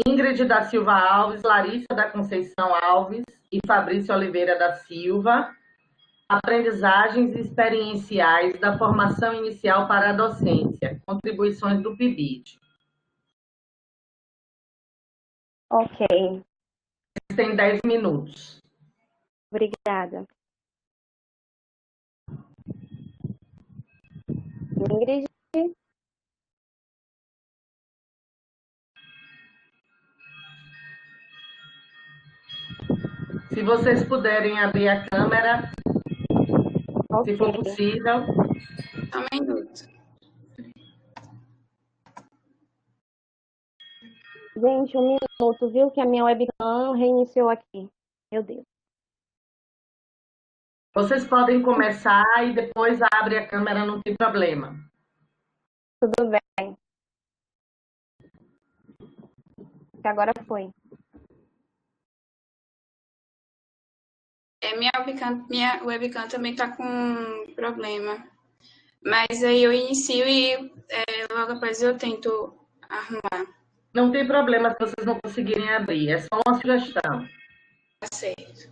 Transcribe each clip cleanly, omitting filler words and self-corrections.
Ingrid da Silva Alves, Larissa da Conceição Alves e Fabrício Oliveira da Silva. Aprendizagens experienciais da formação inicial para a docência. Contribuições do PIBID. Ok. Tem 10 minutos. Obrigada. Ingrid? Se vocês puderem abrir a câmera, se for possível. Só um minuto. Gente, 1 minuto, viu? Que a minha webcam reiniciou aqui. Meu Deus. Vocês podem começar e depois abre a câmera, não tem problema. Tudo bem. Que agora foi. Minha webcam também está com problema. Mas aí eu inicio e logo após eu tento arrumar. Não tem problema se vocês não conseguirem abrir, é só uma sugestão. Tá certo.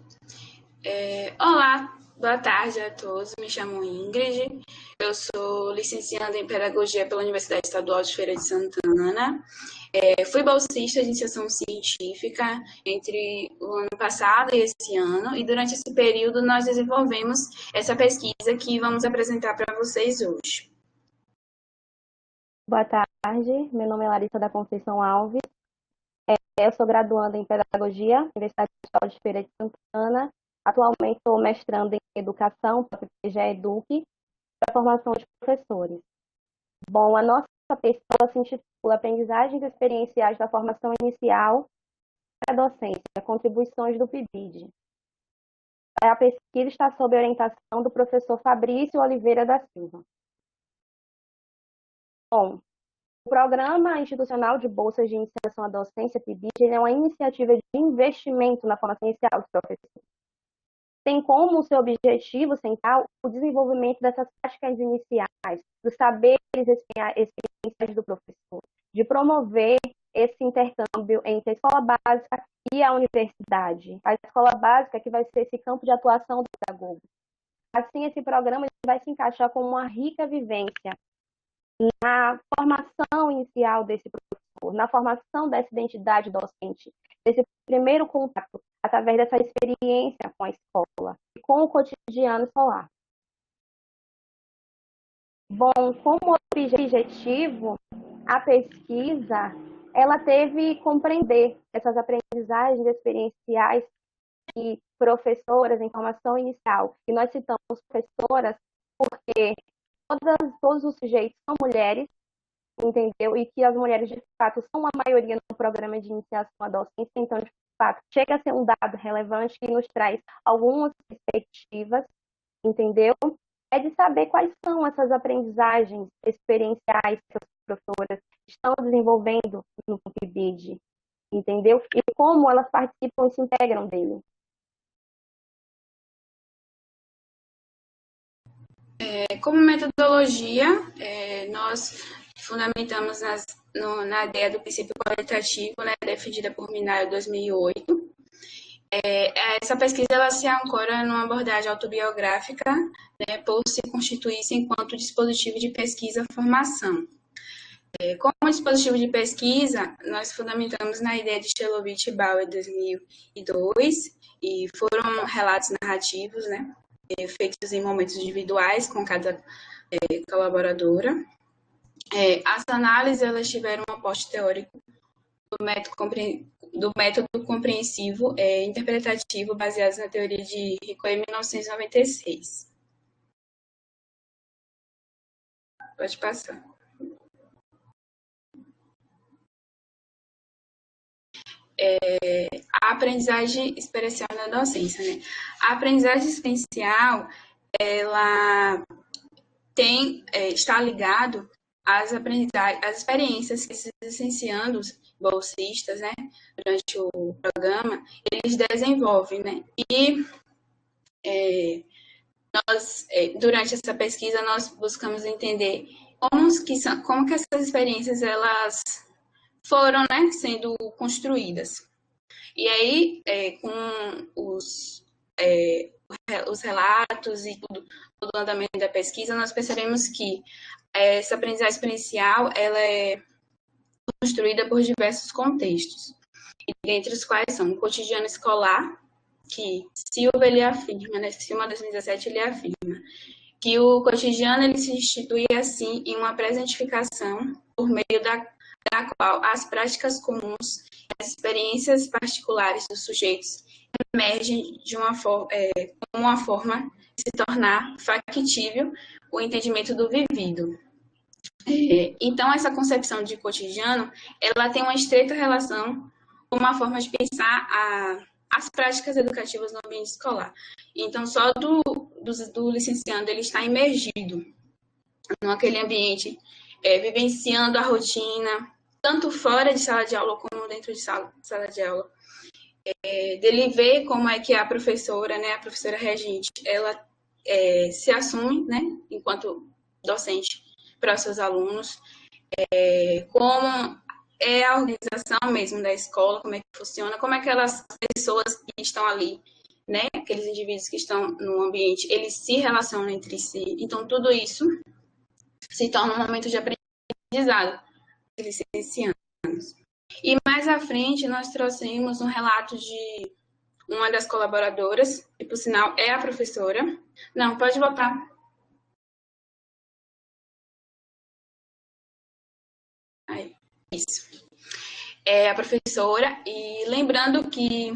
Olá, boa tarde a todos. Me chamo Ingrid. Eu sou licenciada em Pedagogia pela Universidade Estadual de Feira de Santana. Fui bolsista de iniciação científica entre o ano passado e esse ano, e durante esse período nós desenvolvemos essa pesquisa que vamos apresentar para vocês hoje. Boa tarde, meu nome é Larissa da Conceição Alves. Eu sou graduanda em Pedagogia, Universidade Estadual de Feira de Santana. Atualmente estou mestrando em Educação, para a Eduque, para a formação de professores. Bom, a nossa pesquisa se intitula Aprendizagens Experienciais da Formação Inicial para a Docência, Contribuições do PIBID. A pesquisa está sob orientação do professor Fabrício Oliveira da Silva. Bom, o Programa Institucional de Bolsas de Iniciação à Docência, PIBID, é uma iniciativa de investimento na formação inicial dos professores. Tem como seu objetivo central o desenvolvimento dessas práticas iniciais, dos saberes experienciais do professor, de promover esse intercâmbio entre a escola básica e a universidade. A escola básica que vai ser esse campo de atuação do pedagogo. Assim, esse programa vai se encaixar como uma rica vivência na formação inicial desse professor, na formação dessa identidade docente, desse primeiro contato, através dessa experiência com a escola e com o cotidiano escolar. Bom, como objetivo, a pesquisa, ela teve compreender essas aprendizagens experienciais de professoras em formação inicial. E nós citamos professoras porque todos os sujeitos são mulheres, entendeu? E que as mulheres, de fato, são a maioria no programa de iniciação à docência. Então, de fato, chega a ser um dado relevante que nos traz algumas perspectivas, entendeu? É de saber quais são essas aprendizagens experienciais que as professoras estão desenvolvendo no PIBID, entendeu? E como elas participam e se integram dele. Como metodologia, nós fundamentamos na ideia do princípio qualitativo, né, defendida por Minnaert em 2008. Essa pesquisa ela se ancora numa abordagem autobiográfica, né, por se constituir-se enquanto dispositivo de pesquisa e formação. Como dispositivo de pesquisa, nós fundamentamos na ideia de Chelovich e Bauer em 2002, e foram relatos narrativos, né, feitos em momentos individuais com cada colaboradora. As análises elas tiveram um aporte teórico do método compreensivo interpretativo baseados na teoria de Ricoeur em 1996. Pode passar. A aprendizagem experiencial na docência, né? A aprendizagem experiencial, ela está ligado às experiências que esses licenciandos bolsistas, né, durante o programa, eles desenvolvem, né? E nós, durante essa pesquisa, nós buscamos entender como que essas experiências elas foram, né, sendo construídas. E aí, com os relatos e todo o andamento da pesquisa, nós percebemos que essa aprendizagem experiencial ela é construída por diversos contextos, dentre os quais são o cotidiano escolar, que Silva ele afirma, né, Silva 2017 ele afirma, que o cotidiano ele se institui assim em uma presentificação por meio da qual as práticas comuns, as experiências particulares dos sujeitos emergem de como uma forma de se tornar factível o entendimento do vivido. Então, essa concepção de cotidiano, ela tem uma estreita relação com uma forma de pensar as práticas educativas no ambiente escolar. Então, só do licenciando, ele está imergido naquele ambiente, vivenciando a rotina, tanto fora de sala de aula como dentro de sala de aula. Dele ver como é que a professora, né, a professora regente, ela se assume, né, enquanto docente para os seus alunos, como é a organização mesmo da escola, como é que funciona, como é que aquelas pessoas que estão ali, né, aqueles indivíduos que estão no ambiente, eles se relacionam entre si. Então, tudo isso se torna um momento de aprendizado dos licenciados. E mais à frente, nós trouxemos um relato de uma das colaboradoras, que, por sinal, é a professora. Não, pode voltar. Aí, isso. É a professora, e lembrando que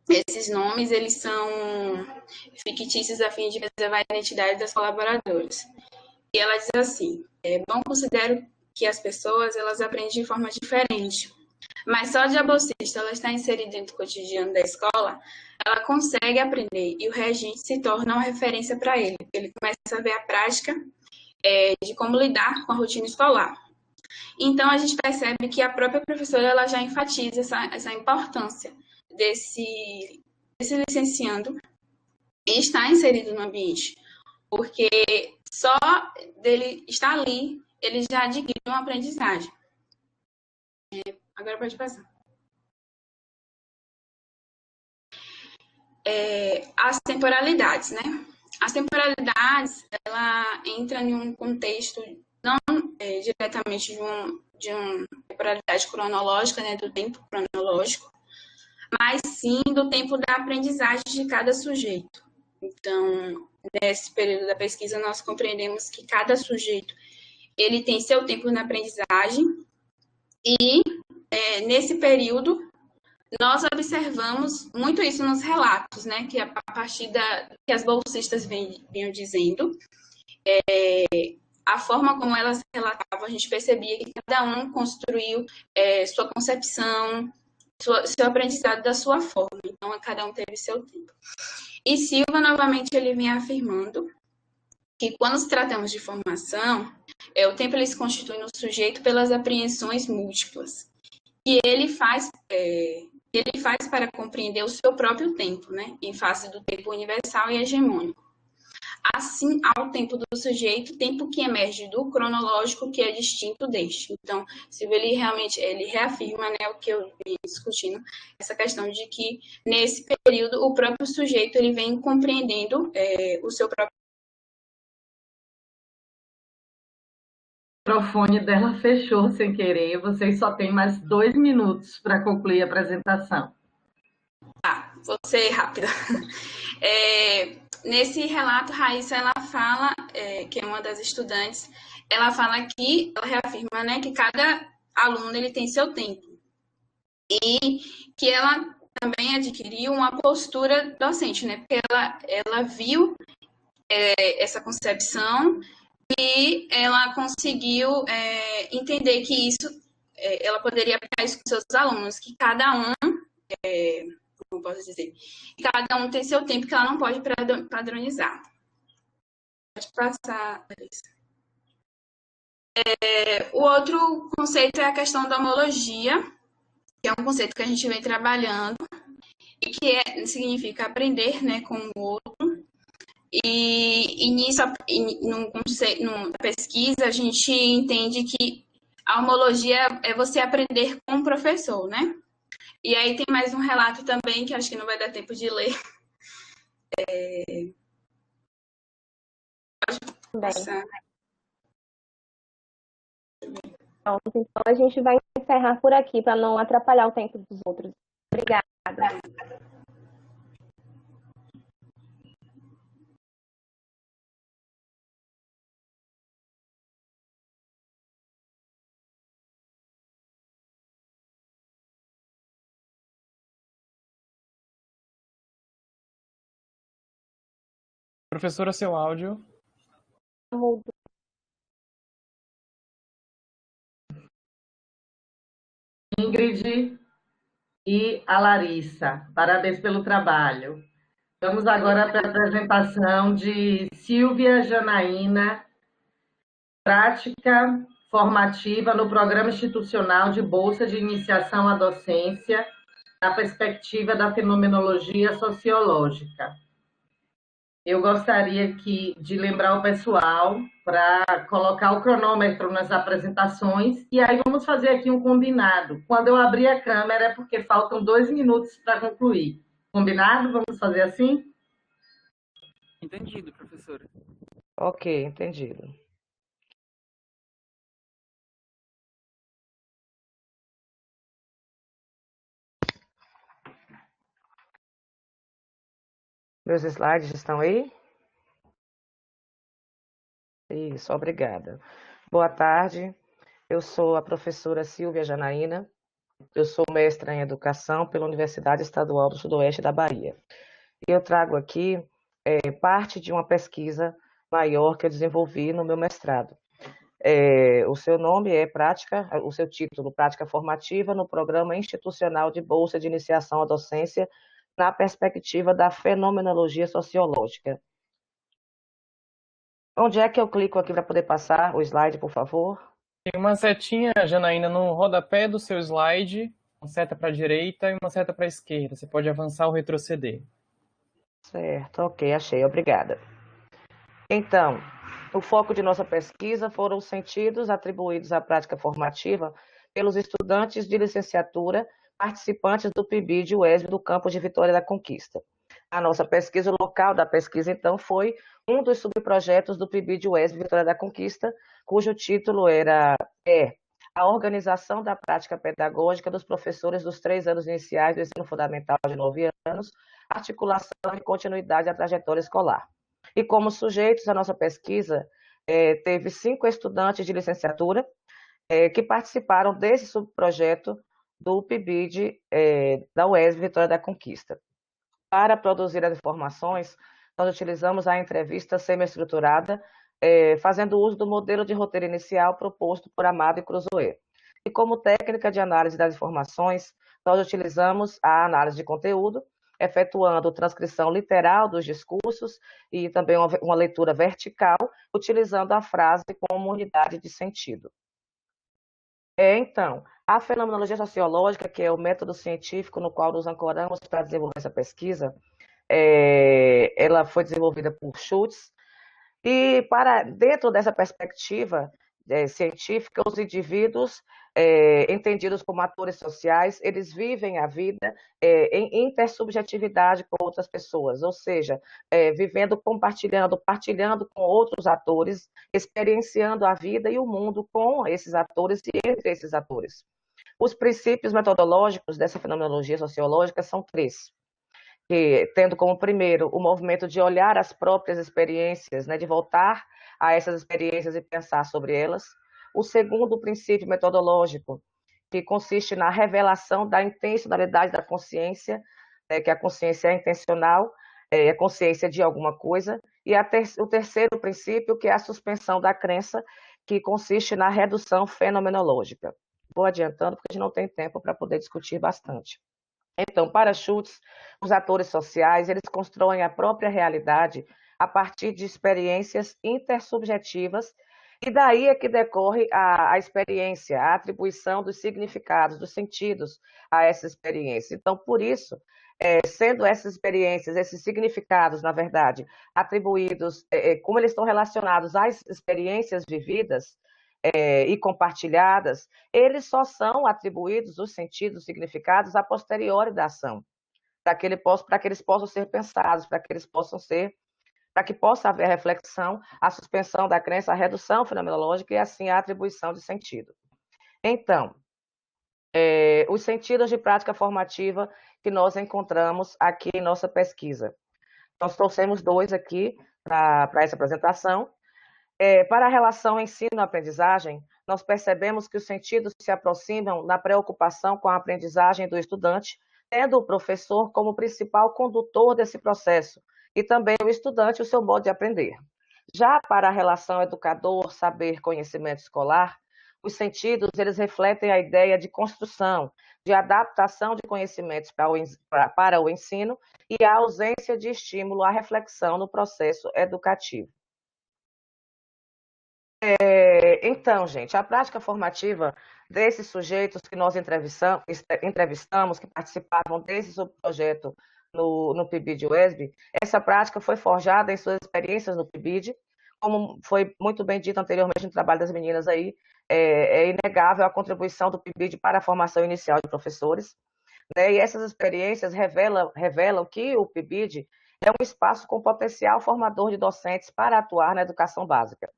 esses nomes, eles são fictícios a fim de preservar a identidade das colaboradoras. E ela diz assim, bom, considero que as pessoas, elas aprendem de forma diferente, mas só de a bolsista ela está inserida dentro do cotidiano da escola, ela consegue aprender e o regente se torna uma referência para ele. Ele começa a ver a prática de como lidar com a rotina escolar. Então, a gente percebe que a própria professora ela já enfatiza essa importância desse licenciando e estar inserido no ambiente, porque só dele estar ali, ele já adquire uma aprendizagem. Agora pode passar. As temporalidades, né? As temporalidades, ela entra em um contexto não diretamente de uma temporalidade cronológica, né, do tempo cronológico, mas sim do tempo da aprendizagem de cada sujeito. Então, nesse período da pesquisa, nós compreendemos que cada sujeito ele tem seu tempo na aprendizagem e, nesse período, nós observamos muito isso nos relatos, né, que a partir que as bolsistas vinham dizendo, a forma como elas relatavam, a gente percebia que cada um construiu sua concepção, seu aprendizado da sua forma. Então, cada um teve seu tempo. E Silva, novamente, ele vem afirmando que quando se tratamos de formação, o tempo ele se constitui no sujeito pelas apreensões múltiplas. E ele faz para compreender o seu próprio tempo, né, em face do tempo universal e hegemônico. Assim, ao tempo do sujeito, tempo que emerge do cronológico, que é distinto deste. Então, Silva, ele realmente reafirma, né, o que eu vim discutindo, essa questão de que, nesse período, o próprio sujeito ele vem compreendendo o seu próprio... O microfone dela fechou sem querer, vocês só têm mais 2 minutos para concluir a apresentação. Vou ser rápida. Nesse relato, Raíssa, ela fala, que é uma das estudantes, ela fala que, ela reafirma, né, que cada aluno ele tem seu tempo. E que ela também adquiriu uma postura docente, né, porque ela viu essa concepção e ela conseguiu entender que isso, ela poderia aplicar isso com seus alunos, que cada um, como posso dizer, cada um tem seu tempo que ela não pode padronizar. Pode passar, Larissa. O outro conceito é a questão da homologia, que é um conceito que a gente vem trabalhando e que significa aprender, né, com o outro. E nisso, na pesquisa, a gente entende que A homologia é você aprender com o professor, né? E aí tem mais um relato também, que acho que não vai dar tempo de ler. Bem, Passar. pronto, então a gente vai encerrar por aqui para não atrapalhar o tempo dos outros. Obrigada. Professora, seu áudio. Mudo. Ingrid e a Larissa, parabéns pelo trabalho. Vamos agora para a apresentação de Silvia Janaína, prática formativa no Programa Institucional de Bolsa de Iniciação à Docência, na perspectiva da fenomenologia sociológica. Eu gostaria de lembrar o pessoal para colocar o cronômetro nas apresentações, e aí vamos fazer aqui um combinado. Quando eu abrir a câmera é porque faltam 2 minutos para concluir. Combinado? Vamos fazer assim? Entendido, professora. Ok, entendido. Meus slides estão aí? Isso, obrigada. Boa tarde, eu sou a professora Silvia Janaína, eu sou mestra em Educação pela Universidade Estadual do Sudoeste da Bahia. E eu trago aqui parte de uma pesquisa maior que eu desenvolvi no meu mestrado. O seu nome é o seu título, Prática Formativa no Programa Institucional de Bolsa de Iniciação à Docência na perspectiva da fenomenologia sociológica. Onde é que eu clico aqui para poder passar o slide, por favor? Tem uma setinha, Janaína, no rodapé do seu slide, uma seta para a direita e uma seta para a esquerda. Você pode avançar ou retroceder. Certo, ok, achei, obrigada. Então, o foco de nossa pesquisa foram os sentidos atribuídos à prática formativa pelos estudantes de licenciatura participantes do PIBID-UESB do campus de Vitória da Conquista. A nossa pesquisa, o local da pesquisa, então, foi um dos subprojetos do PIBID-UESB Vitória da Conquista, cujo título a organização da prática pedagógica dos professores dos 3 anos iniciais do ensino fundamental de 9 anos, articulação e continuidade da trajetória escolar. E como sujeitos, a nossa pesquisa teve 5 estudantes de licenciatura que participaram desse subprojeto do PIBID da UESB Vitória da Conquista. Para produzir as informações, nós utilizamos a entrevista semi-estruturada, fazendo uso do modelo de roteiro inicial proposto por Amado e Cruzoé. E como técnica de análise das informações, nós utilizamos a análise de conteúdo, efetuando transcrição literal dos discursos e também uma leitura vertical, utilizando a frase como unidade de sentido. Então, a fenomenologia sociológica, que é o método científico no qual nos ancoramos para desenvolver essa pesquisa, ela foi desenvolvida por Schultz, e dentro dessa perspectiva científica, os indivíduos entendidos como atores sociais, eles vivem a vida em intersubjetividade com outras pessoas, ou seja, vivendo, partilhando com outros atores, experienciando a vida e o mundo com esses atores e entre esses atores. Os princípios metodológicos dessa fenomenologia sociológica são 3. Tendo como primeiro o movimento de olhar as próprias experiências, né, de voltar a essas experiências e pensar sobre elas. O segundo princípio metodológico, que consiste na revelação da intencionalidade da consciência, que a consciência é intencional, é consciência de alguma coisa. E o terceiro princípio, que é a suspensão da crença, que consiste na redução fenomenológica. Vou adiantando, porque a gente não tem tempo para poder discutir bastante. Então, para Schultz, os atores sociais, eles constroem a própria realidade a partir de experiências intersubjetivas, e daí é que decorre a experiência, a atribuição dos significados, dos sentidos a essa experiência. Então, por isso, sendo essas experiências, esses significados, na verdade, atribuídos, como eles estão relacionados às experiências vividas, e compartilhadas, eles só são atribuídos os sentidos, os significados a posteriori da ação, para que eles possam ser pensados, para que possa haver a reflexão, a suspensão da crença, a redução fenomenológica e assim a atribuição de sentido. Então, os sentidos de prática formativa que nós encontramos aqui em nossa pesquisa. Nós trouxemos 2 aqui para essa apresentação. Para a relação ensino-aprendizagem, nós percebemos que os sentidos se aproximam na preocupação com a aprendizagem do estudante, tendo o professor como principal condutor desse processo, e também o estudante o seu modo de aprender. Já para a relação educador, saber, conhecimento escolar, os sentidos eles refletem a ideia de construção, de adaptação de conhecimentos para o ensino e a ausência de estímulo à reflexão no processo educativo. Então, gente, a prática formativa desses sujeitos que nós entrevistamos, que participavam desse subprojeto no PIBID-UESB, essa prática foi forjada em suas experiências no PIBID, como foi muito bem dito anteriormente no trabalho das meninas aí, é inegável a contribuição do PIBID para a formação inicial de professores, né? E essas experiências revelam que o PIBID é um espaço com potencial formador de docentes para atuar na educação básica.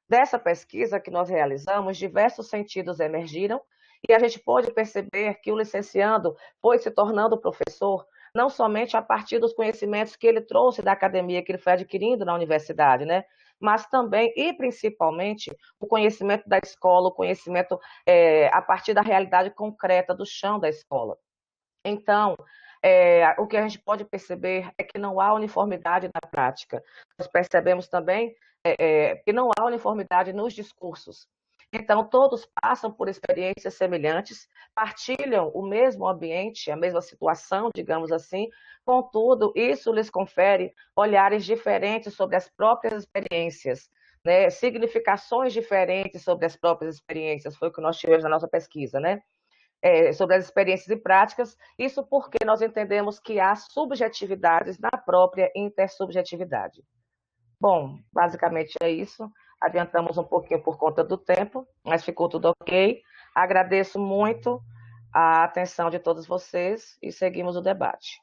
Dessa pesquisa que nós realizamos, diversos sentidos emergiram e a gente pôde perceber que o licenciando foi se tornando professor não somente a partir dos conhecimentos que ele trouxe da academia, que ele foi adquirindo na universidade, né? Mas também e principalmente o conhecimento da escola, o conhecimento a partir da realidade concreta do chão da escola. Então, o que a gente pode perceber é que não há uniformidade na prática. Nós percebemos também que não há uniformidade nos discursos. Então, todos passam por experiências semelhantes, partilham o mesmo ambiente, a mesma situação, digamos assim, contudo, isso lhes confere olhares diferentes sobre as próprias experiências, né? Significações diferentes sobre as próprias experiências, foi o que nós tivemos na nossa pesquisa, né? Sobre as experiências e práticas, isso porque nós entendemos que há subjetividades na própria intersubjetividade. Bom, basicamente é isso. Adiantamos um pouquinho por conta do tempo, mas ficou tudo ok. Agradeço muito a atenção de todos vocês e seguimos o debate.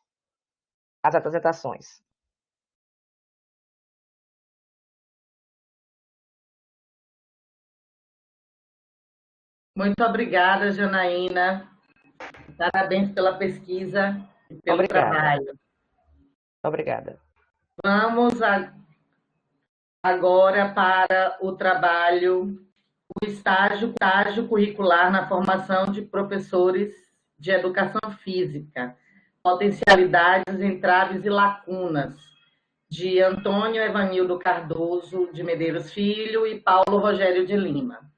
As apresentações. Muito obrigada, Janaína. Parabéns pela pesquisa e pelo trabalho. Obrigada. Vamos agora para o trabalho, o estágio curricular na formação de professores de educação física, potencialidades, entraves e lacunas, de Antônio Evanildo Cardoso de Medeiros Filho e Paulo Rogério de Lima.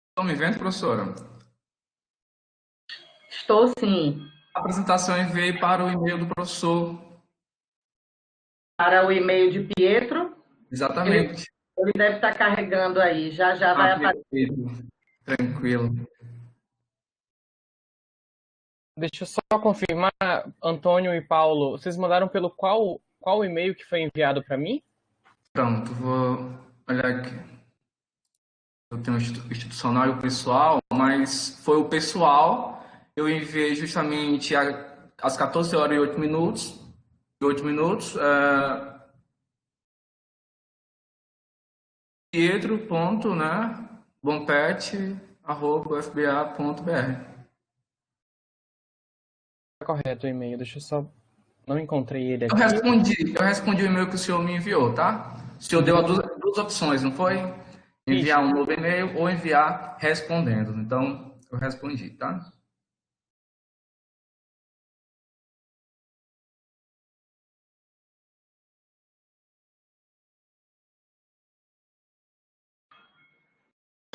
Estão me vendo, professora? Estou sim. A apresentação enviei para o e-mail do professor. Para o e-mail de Pietro? Exatamente. Ele deve estar carregando aí, já vai aparecer. Tranquilo. Deixa eu só confirmar, Antônio e Paulo, vocês mandaram pelo qual e-mail que foi enviado para mim? Pronto, vou olhar aqui. Eu tenho o institucional e o pessoal, mas foi o pessoal, eu enviei justamente às 14 horas e 8 minutos. Pietro, ponto, né? bompete@ufba.br. Tá correto o e-mail, deixa eu só... Não encontrei ele aqui. Eu respondi o e-mail que o senhor me enviou, tá? O senhor deu duas opções, não foi? Enviar um novo e-mail ou enviar respondendo. Então, eu respondi, tá?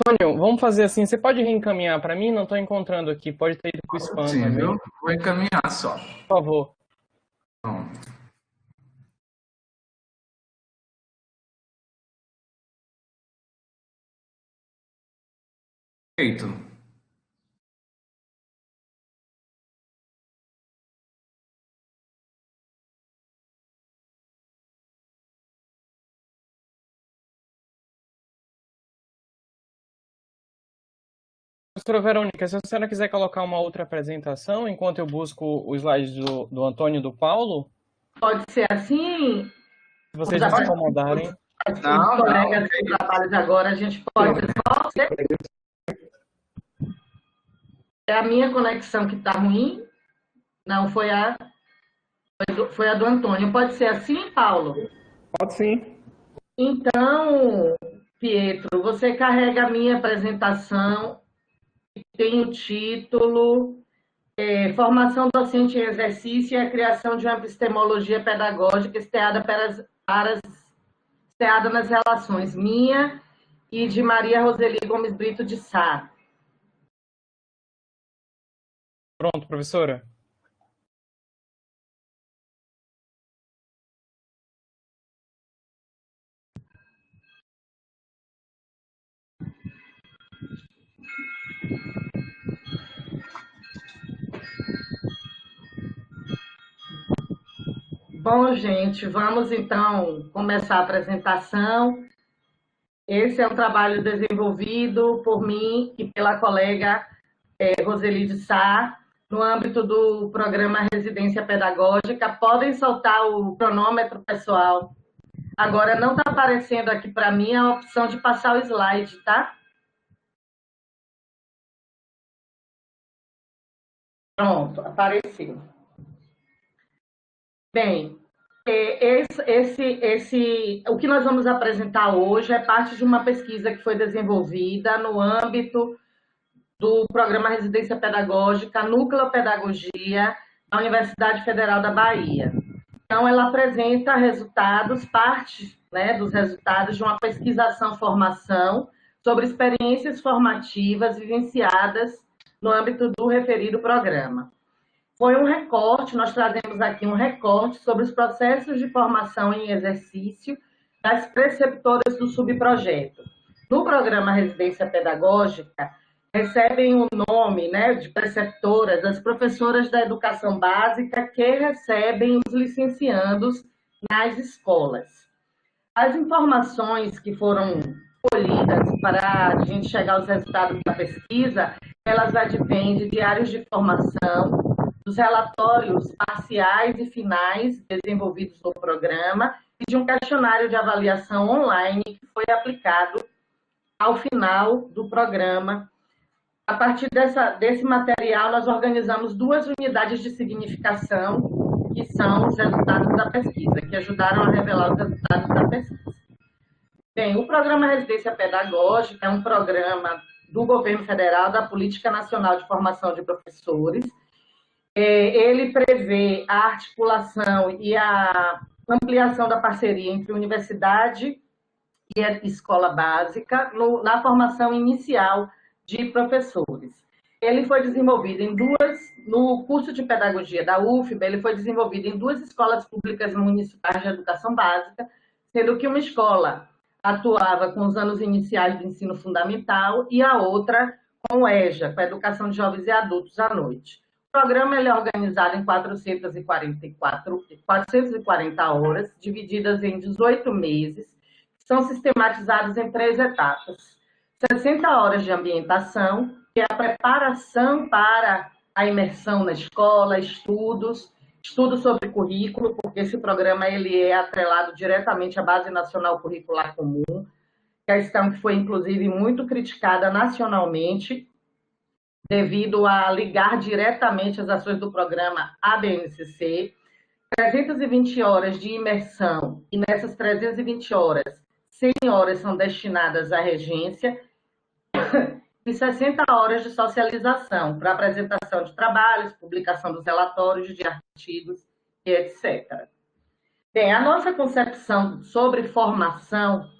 Antônio, vamos fazer assim, você pode reencaminhar para mim? Não estou encontrando aqui, pode ter ido para o spam Sim, também. viu? Vou encaminhar só. Por favor. Pronto. Feito. Professora Verônica, se a senhora quiser colocar uma outra apresentação, enquanto eu busco o slide do Antônio e do Paulo, Pode ser assim? se vocês não se incomodarem. Os colegas de trabalho de agora, a gente pode só... É a minha conexão que está ruim? Não, foi a do Antônio. Pode ser assim, Paulo? Pode sim. Então, Pietro, você carrega a minha apresentação, que tem o título Formação Docente em Exercício e a Criação de uma Epistemologia Pedagógica esteada nas relações minha e de Maria Roseli Gomes Brito de Sá. Pronto, professora. Bom, gente, vamos então começar a apresentação. Esse é um trabalho desenvolvido por mim e pela colega Roseli de Sá, no âmbito do programa Residência Pedagógica. Podem soltar o cronômetro, pessoal. Agora, não está aparecendo aqui para mim a opção de passar o slide, tá? Pronto, apareceu. Bem, o que nós vamos apresentar hoje é parte de uma pesquisa que foi desenvolvida no âmbito do programa Residência Pedagógica, Núcleo Pedagogia, da Universidade Federal da Bahia. Então, ela apresenta resultados, parte, né, dos resultados de uma pesquisação-formação sobre experiências formativas vivenciadas no âmbito do referido programa. Foi um recorte, nós trazemos aqui um recorte sobre os processos de formação em exercício das preceptoras do subprojeto. No programa Residência Pedagógica, recebem o nome, né, de preceptoras as professoras da educação básica que recebem os licenciandos nas escolas. As informações que foram colhidas para a gente chegar aos resultados da pesquisa, elas advêm de diários de formação, dos relatórios parciais e finais desenvolvidos no programa e de um questionário de avaliação online que foi aplicado ao final do programa. A partir desse material, nós organizamos 2 unidades de significação, que são os resultados da pesquisa, que ajudaram a revelar os resultados da pesquisa. Bem, o Programa Residência Pedagógica é um programa do Governo Federal, da Política Nacional de Formação de Professores. Ele prevê a articulação e a ampliação da parceria entre universidade e a escola básica na formação inicial de professores. Ele foi desenvolvido no curso de pedagogia da UFBA, ele foi desenvolvido em 2 escolas públicas municipais de educação básica, sendo que uma escola atuava com os anos iniciais do ensino fundamental e a outra com o EJA, com a educação de jovens e adultos à noite. O programa ele é organizado em 440 horas, divididas em 18 meses, que são sistematizados em 3 etapas. 60 horas de ambientação, que é a preparação para a imersão na escola, estudos sobre currículo, porque esse programa ele é atrelado diretamente à Base Nacional Curricular Comum, questão que foi, inclusive, muito criticada nacionalmente, devido a ligar diretamente as ações do programa à BNCC. 320 horas de imersão, e nessas 320 horas, 100 horas são destinadas à regência e 60 horas de socialização, para apresentação de trabalhos, publicação dos relatórios, de artigos e etc. Bem, a nossa concepção sobre formação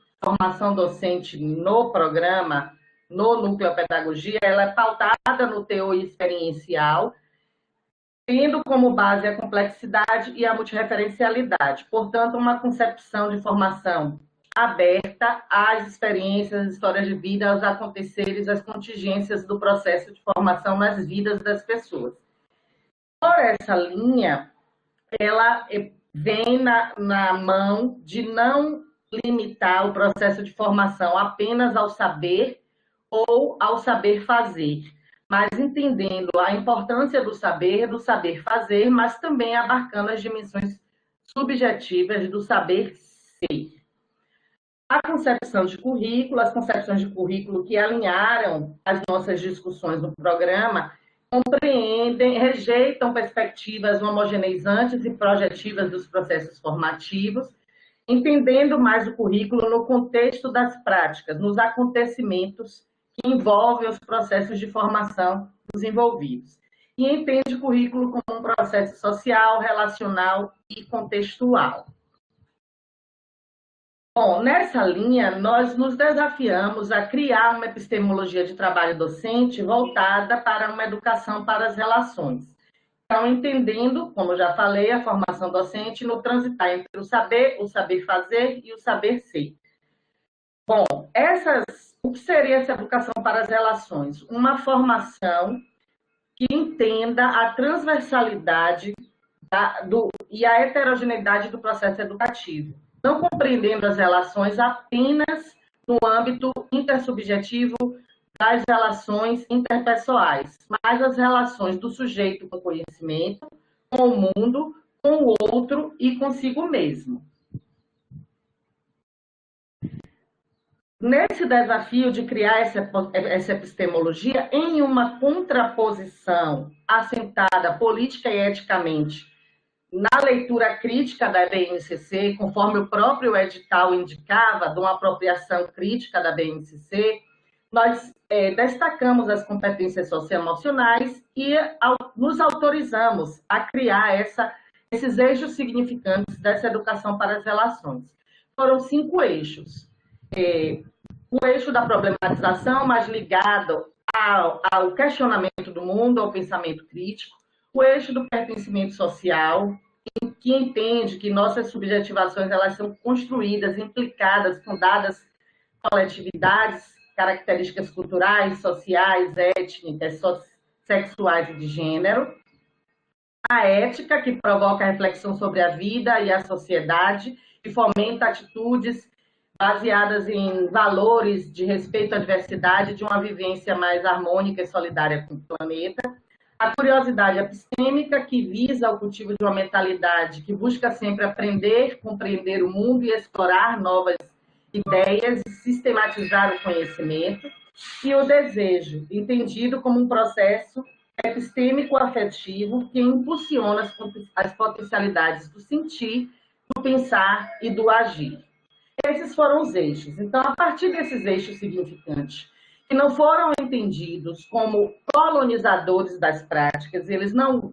docente no programa, no Núcleo Pedagogia, ela é pautada no teor experiencial, tendo como base a complexidade e a multireferencialidade. Portanto, uma concepção de formação aberta às experiências, às histórias de vida, aos aconteceres, às contingências do processo de formação nas vidas das pessoas. Por essa linha, ela vem na mão de não limitar o processo de formação apenas ao saber ou ao saber fazer, mas entendendo a importância do saber fazer, mas também abarcando as dimensões subjetivas do saber ser. A concepção de currículo, as concepções de currículo que alinharam as nossas discussões no programa, compreendem, rejeitam perspectivas homogeneizantes e projetivas dos processos formativos, entendendo mais o currículo no contexto das práticas, nos acontecimentos que envolvem os processos de formação dos envolvidos. E entende o currículo como um processo social, relacional e contextual. Bom, nessa linha, nós nos desafiamos a criar uma epistemologia de trabalho docente voltada para uma educação para as relações. Então, entendendo, como eu já falei, a formação docente no transitar entre o saber fazer e o saber ser. Bom, o que seria essa educação para as relações? Uma formação que entenda a transversalidade e a heterogeneidade do processo educativo, não compreendendo as relações apenas no âmbito intersubjetivo das relações interpessoais, mas as relações do sujeito com o conhecimento, com o mundo, com o outro e consigo mesmo. Nesse desafio de criar essa epistemologia em uma contraposição assentada política e eticamente na leitura crítica da BNCC, conforme o próprio edital indicava, de uma apropriação crítica da BNCC, nós destacamos as competências socioemocionais e nos autorizamos a criar esses eixos significantes dessa educação para as relações. Foram 5 eixos. O eixo da problematização, mais ligado ao questionamento do mundo, ao pensamento crítico. O eixo do pertencimento social, que entende que nossas subjetivações elas são construídas, implicadas com dadas coletividades, características culturais, sociais, étnicas, sexuais e de gênero. A ética, que provoca reflexão sobre a vida e a sociedade e fomenta atitudes baseadas em valores de respeito à diversidade, de uma vivência mais harmônica e solidária com o planeta. A curiosidade epistêmica, que visa o cultivo de uma mentalidade que busca sempre aprender, compreender o mundo e explorar novas ideias e sistematizar o conhecimento. E o desejo, entendido como um processo epistêmico-afetivo que impulsiona as potencialidades do sentir, do pensar e do agir. Esses foram os eixos. Então, a partir desses eixos significantes, que não foram entendidos como colonizadores das práticas, eles não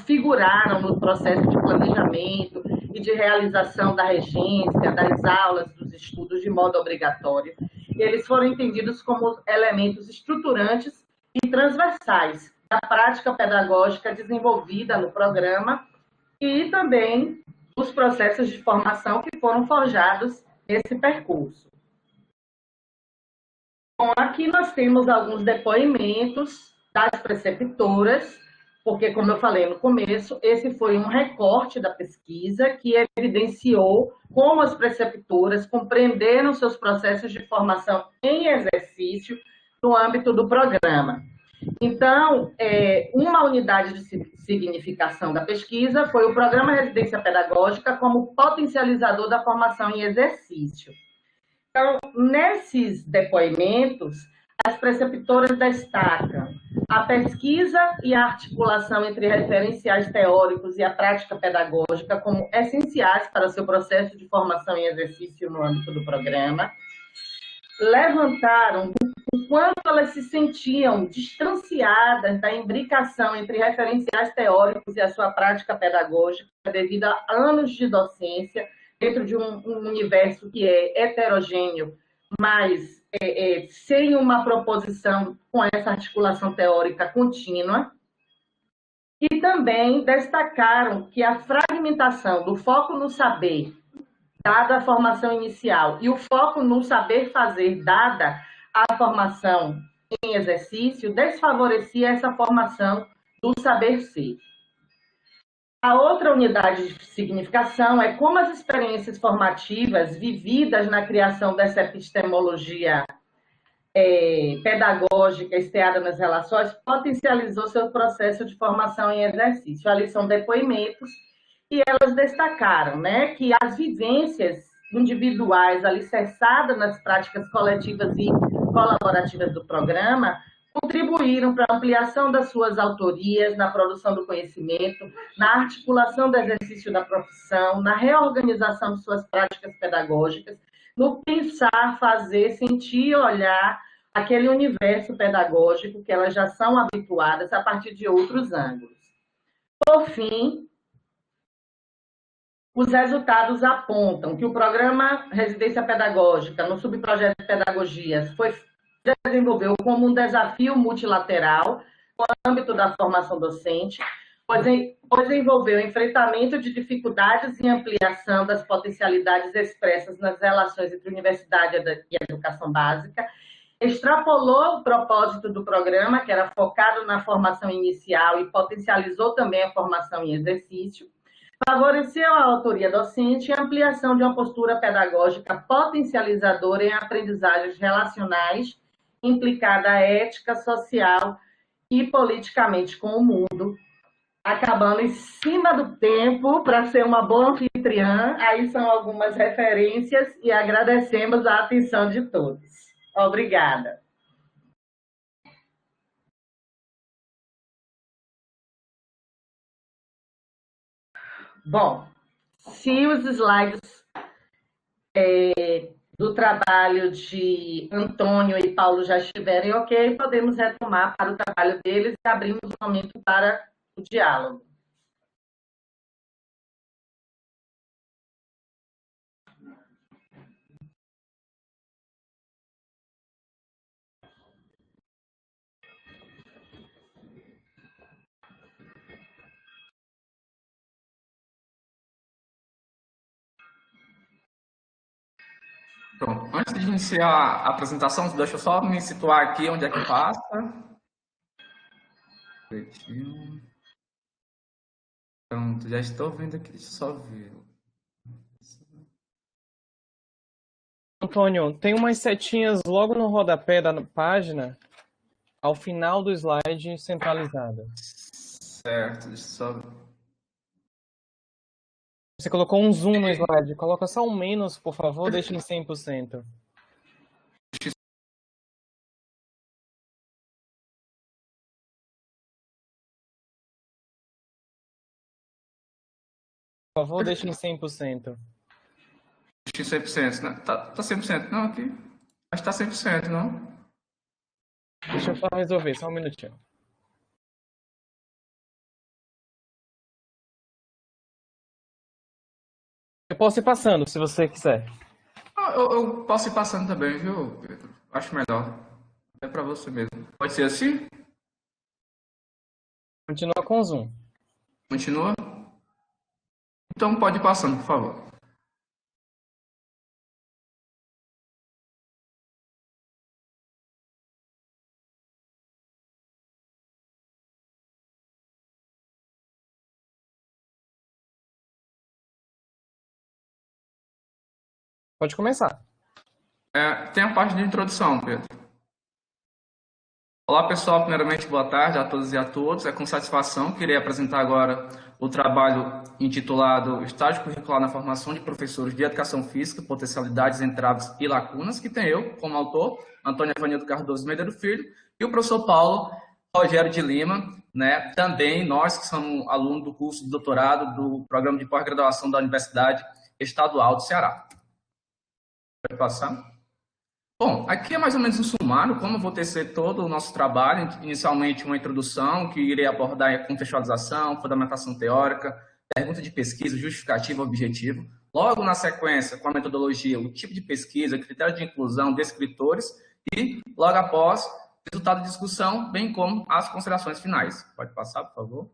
figuraram no processo de planejamento e de realização da regência, das aulas, dos estudos de modo obrigatório. Eles foram entendidos como elementos estruturantes e transversais da prática pedagógica desenvolvida no programa e também os processos de formação que foram forjados nesse percurso. Bom, aqui nós temos alguns depoimentos das preceptoras, porque, como eu falei no começo, esse foi um recorte da pesquisa que evidenciou como as preceptoras compreenderam seus processos de formação em exercício no âmbito do programa. Então, uma unidade de significação da pesquisa foi o Programa Residência Pedagógica como potencializador da formação em exercício. Então, nesses depoimentos, as preceptoras destacam a pesquisa e a articulação entre referenciais teóricos e a prática pedagógica como essenciais para o seu processo de formação em exercício no âmbito do programa. Levantaram o quanto elas se sentiam distanciadas da imbricação entre referenciais teóricos e a sua prática pedagógica devido a anos de docência dentro de um universo que é heterogêneo, mas sem uma proposição com essa articulação teórica contínua. E também destacaram que a fragmentação do foco no saber, dada a formação inicial, e o foco no saber fazer, dada a formação em exercício, desfavorecia essa formação do saber ser. A outra unidade de significação é como as experiências formativas vividas na criação dessa epistemologia pedagógica esteada nas relações potencializou seu processo de formação em exercício. Ali são depoimentos e elas destacaram, né, que as vivências individuais alicerçadas nas práticas coletivas e colaborativas do programa contribuíram para a ampliação das suas autorias, na produção do conhecimento, na articulação do exercício da profissão, na reorganização de suas práticas pedagógicas, no pensar, fazer, sentir e olhar aquele universo pedagógico que elas já são habituadas a partir de outros ângulos. Por fim, os resultados apontam que o programa Residência Pedagógica, no subprojeto de Pedagogias, desenvolveu como um desafio multilateral no âmbito da formação docente, pois envolveu o enfrentamento de dificuldades e ampliação das potencialidades expressas nas relações entre universidade e educação básica, extrapolou o propósito do programa, que era focado na formação inicial, e potencializou também a formação em exercício, favoreceu a autoria docente e a ampliação de uma postura pedagógica potencializadora em aprendizagens relacionais, implicada a ética, social e politicamente com o mundo, acabando em cima do tempo para ser uma boa anfitriã. Aí são algumas referências e agradecemos a atenção de todos. Obrigada. Bom, se os slides do trabalho de Antônio e Paulo já estiverem ok, podemos retomar para o trabalho deles e abrimos um momento para o diálogo. Pronto. Antes de iniciar a apresentação, deixa eu só me situar aqui onde é que passa. Pronto, já estou vendo aqui, deixa eu só ver. Antônio, tem umas setinhas logo no rodapé da página, ao final do slide, centralizada. Certo, deixa eu só ver. Você colocou um zoom no slide. Coloca só um menos, por favor, deixe em 100%. Por favor, deixe em 100%. Deixa em 100%, né? Tá 100%, não, aqui? Acho que tá 100%, não? Deixa eu só resolver, só um minutinho. Eu posso ir passando, se você quiser. Eu posso ir passando também, viu, Pedro? Acho melhor. É para você mesmo. Pode ser assim? Continua com o zoom. Continua? Então pode ir passando, por favor. Pode começar. Tem a parte de introdução, Pedro. Olá, pessoal. Primeiramente, boa tarde a todas e a todos. É com satisfação que irei apresentar agora o trabalho intitulado Estágio Curricular na Formação de Professores de Educação Física, Potencialidades, Entraves e Lacunas, que tem eu, como autor, Antônio Evanildo Cardoso Medeiros Filho, e o professor Paulo Rogério de Lima, né? Também nós que somos alunos do curso de doutorado do Programa de Pós-Graduação da Universidade Estadual do Ceará. Pode passar? Bom, aqui é mais ou menos um sumário, como eu vou tecer todo o nosso trabalho. Inicialmente, uma introdução, que irei abordar a contextualização, fundamentação teórica, pergunta de pesquisa, justificativa, objetivo. Logo, na sequência, com a metodologia, o tipo de pesquisa, critério de inclusão, descritores e, logo após, resultado de discussão, bem como as considerações finais. Pode passar, por favor?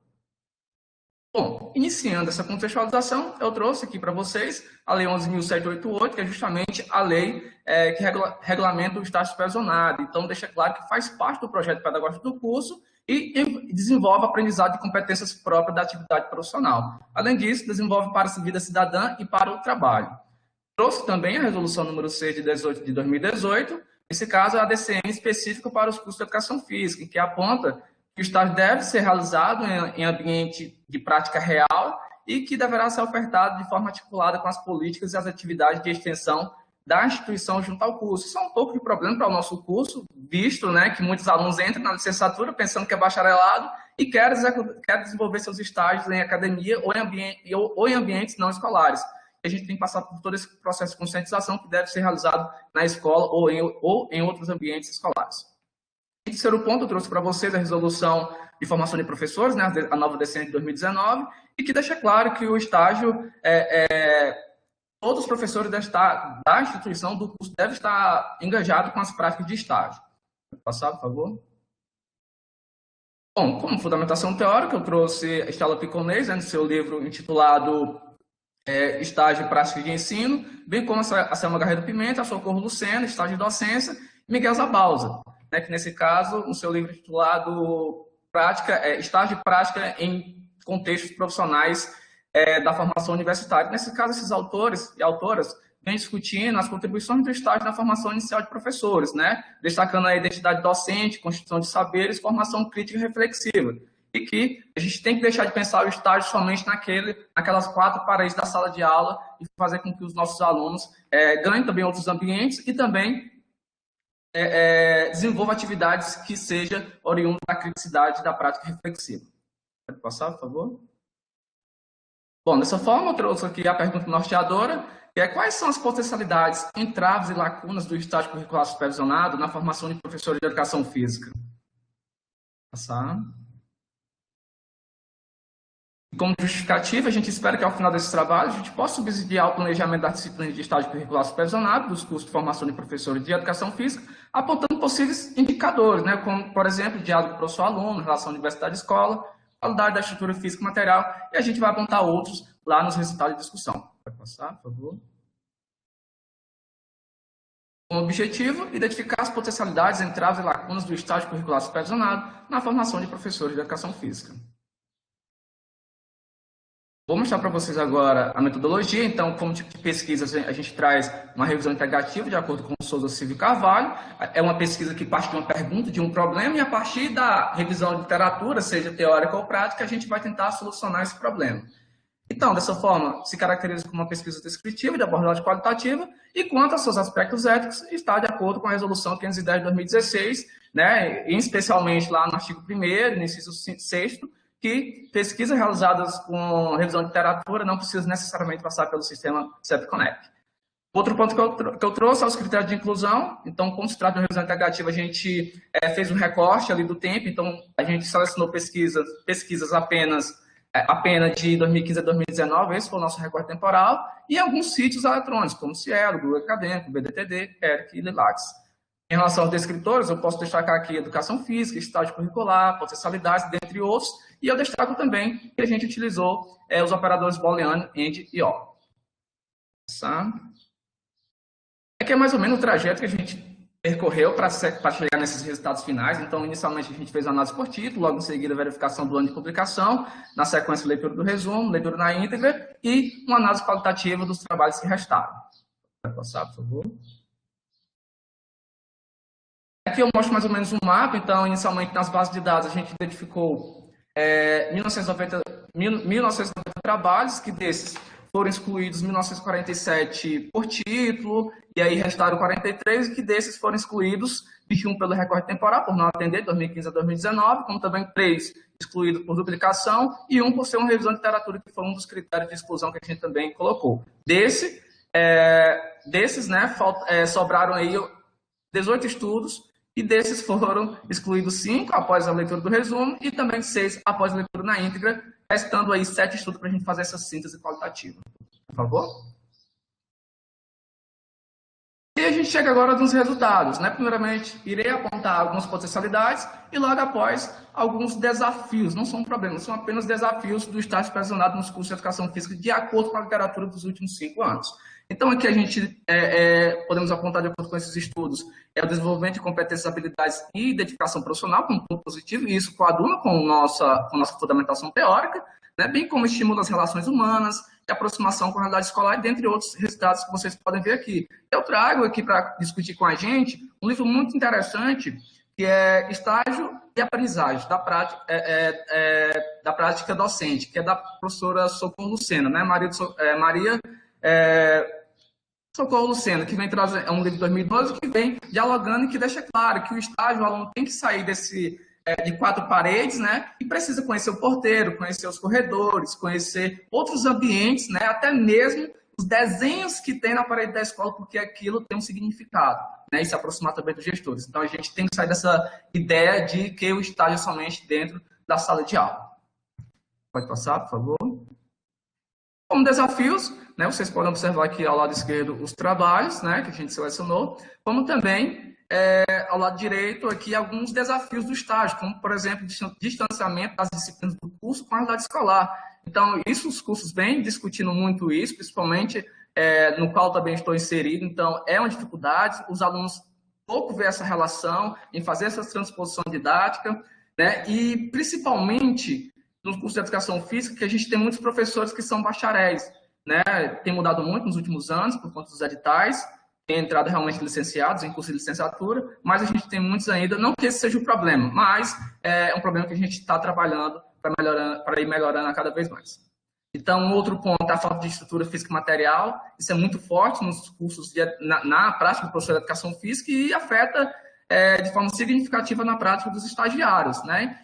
Bom, iniciando essa contextualização, eu trouxe aqui para vocês a Lei 11.788, que é justamente a lei que regulamenta o estágio supervisionado. Então, deixa claro que faz parte do projeto pedagógico do curso e desenvolve aprendizado de competências próprias da atividade profissional. Além disso, desenvolve para a vida cidadã e para o trabalho. Trouxe também a resolução número 6 de 2018, Esse caso é a DCM específica para os cursos de educação física, que aponta que o estágio deve ser realizado em ambiente de prática real e que deverá ser ofertado de forma articulada com as políticas e as atividades de extensão da instituição junto ao curso. Isso é um pouco de problema para o nosso curso, visto, né, que muitos alunos entram na licenciatura pensando que é bacharelado e querem desenvolver seus estágios em academia ou em ambientes não escolares. A gente tem que passar por todo esse processo de conscientização que deve ser realizado na escola ou em outros ambientes escolares. Em terceiro ponto, eu trouxe para vocês a resolução de formação de professores, né, a nova DCM de 2019, e que deixa claro que o estágio, todos os professores da instituição do curso devem estar engajados com as práticas de estágio. Pode passar, por favor. Bom, como fundamentação teórica, eu trouxe a Estela Piconês, no seu livro intitulado Estágio e Prática de Ensino, bem como a Selma Garrido Pimenta, a Socorro Lucena, Estágio de Docência, e Miguel Zabalza, né, que nesse caso, no seu livro intitulado Estágio e Prática em Contextos Profissionais da Formação Universitária. Nesse caso, esses autores e autoras vêm discutindo as contribuições do estágio na formação inicial de professores, né, destacando a identidade docente, constituição de saberes, formação crítica e reflexiva. E que a gente tem que deixar de pensar o estágio somente naquelas 4 paredes da sala de aula e fazer com que os nossos alunos ganhem também outros ambientes e também desenvolvam atividades que sejam oriundas da criticidade da prática reflexiva. Pode passar, por favor? Bom, dessa forma, eu trouxe aqui a pergunta norteadora, que é quais são as potencialidades, entraves e lacunas do estágio curricular supervisionado na formação de professores de educação física? Passar. Como justificativa, a gente espera que ao final desse trabalho a gente possa subsidiar o planejamento das disciplinas de estágio curricular supervisionado dos cursos de formação de professores de educação física, apontando possíveis indicadores, né, como, por exemplo, diálogo professor-aluno, relação universidade-escola, qualidade da estrutura física e material, e a gente vai apontar outros lá nos resultados de discussão. Pode passar, por favor. Com o objetivo, identificar as potencialidades, entraves e lacunas do estágio curricular supervisionado na formação de professores de educação física. Vou mostrar para vocês agora a metodologia. Então, como tipo de pesquisa, a gente traz uma revisão integrativa de acordo com o Souza Silva e Carvalho. É uma pesquisa que parte de uma pergunta, de um problema, e a partir da revisão de literatura, seja teórica ou prática, a gente vai tentar solucionar esse problema. Então, dessa forma, se caracteriza como uma pesquisa descritiva de abordagem qualitativa e, quanto aos seus aspectos éticos, está de acordo com a Resolução 510 de 2016, né, e especialmente lá no artigo 1º, no inciso 6º, que pesquisas realizadas com revisão de literatura não precisam necessariamente passar pelo sistema CEP-Conect. Outro ponto que eu trouxe é os critérios de inclusão. Então, como se trata de uma revisão integrativa, a gente fez um recorte ali do tempo. Então, a gente selecionou pesquisas apenas de 2015 a 2019, esse foi o nosso recorte temporal, e alguns sítios eletrônicos, como Cielo, Google Acadêmico, BDTD, ERIC e Lilacs. Em relação aos descritores, eu posso destacar aqui educação física, estágio curricular, potencialidades, dentre outros, e eu destaco também que a gente utilizou os operadores Booleano, AND e OR. Aqui é mais ou menos o trajeto que a gente percorreu para chegar nesses resultados finais. Então, inicialmente, a gente fez análise por título, logo em seguida, a verificação do ano de publicação, na sequência, leitura do resumo, leitura na íntegra e uma análise qualitativa dos trabalhos que restaram. Pode passar, por favor. Aqui eu mostro mais ou menos um mapa. Então, inicialmente, nas bases de dados, a gente identificou 1990 trabalhos, que desses foram excluídos 1947 por título, e aí restaram 43, e que desses foram excluídos 21 pelo recorte temporal, por não atender, 2015 a 2019, como também 3 excluídos por duplicação, e 1 por ser uma revisão de literatura, que foi um dos critérios de exclusão que a gente também colocou. Desses, né, sobraram aí 18 estudos, e desses foram excluídos 5 após a leitura do resumo e também 6 após a leitura na íntegra, restando aí 7 estudos para a gente fazer essa síntese qualitativa. Por favor? E a gente chega agora nos resultados, né? Primeiramente, irei apontar algumas potencialidades e logo após alguns desafios. Não são problemas, são apenas desafios do estágio supervisionado nos cursos de educação física de acordo com a literatura dos últimos 5 anos. Então, aqui a gente podemos apontar, de acordo com esses estudos, o desenvolvimento de competências, habilidades e identificação profissional como ponto positivo, e isso coaduna com nossa fundamentação teórica, né, bem como estimula as relações humanas e aproximação com a realidade escolar, dentre outros resultados que vocês podem ver aqui. Eu trago aqui para discutir com a gente um livro muito interessante, que é Estágio e Aprendizagem, da prática docente, que é da professora Socorro Lucena, né? Maria Socorro Lucena, que vem trazer, é um livro de 2012, que vem dialogando e que deixa claro que o estágio, o aluno tem que sair de quatro paredes, né? E precisa conhecer o porteiro, conhecer os corredores, conhecer outros ambientes, né? Até mesmo os desenhos que tem na parede da escola, porque aquilo tem um significado, né? E se aproximar também dos gestores. Então, a gente tem que sair dessa ideia de que o estágio é somente dentro da sala de aula. Pode passar, por favor. Como desafios, né, vocês podem observar aqui ao lado esquerdo os trabalhos, né, que a gente selecionou, como também ao lado direito aqui alguns desafios do estágio, como, por exemplo, distanciamento das disciplinas do curso com a realidade escolar. Então, isso os cursos vêm discutindo muito isso, principalmente no qual também estou inserido. Então, é uma dificuldade, os alunos pouco vê essa relação em fazer essa transposição didática, né, e principalmente no curso de Educação Física, que a gente tem muitos professores que são bacharéis, né? Tem mudado muito nos últimos anos, por conta dos editais, tem entrado realmente licenciados em curso de licenciatura, mas a gente tem muitos ainda, não que esse seja o problema, mas é um problema que a gente está trabalhando para ir melhorando a cada vez mais. Então, um outro ponto é a falta de estrutura física e material, isso é muito forte nos cursos, na prática do professor de Educação Física e afeta de forma significativa na prática dos estagiários, né?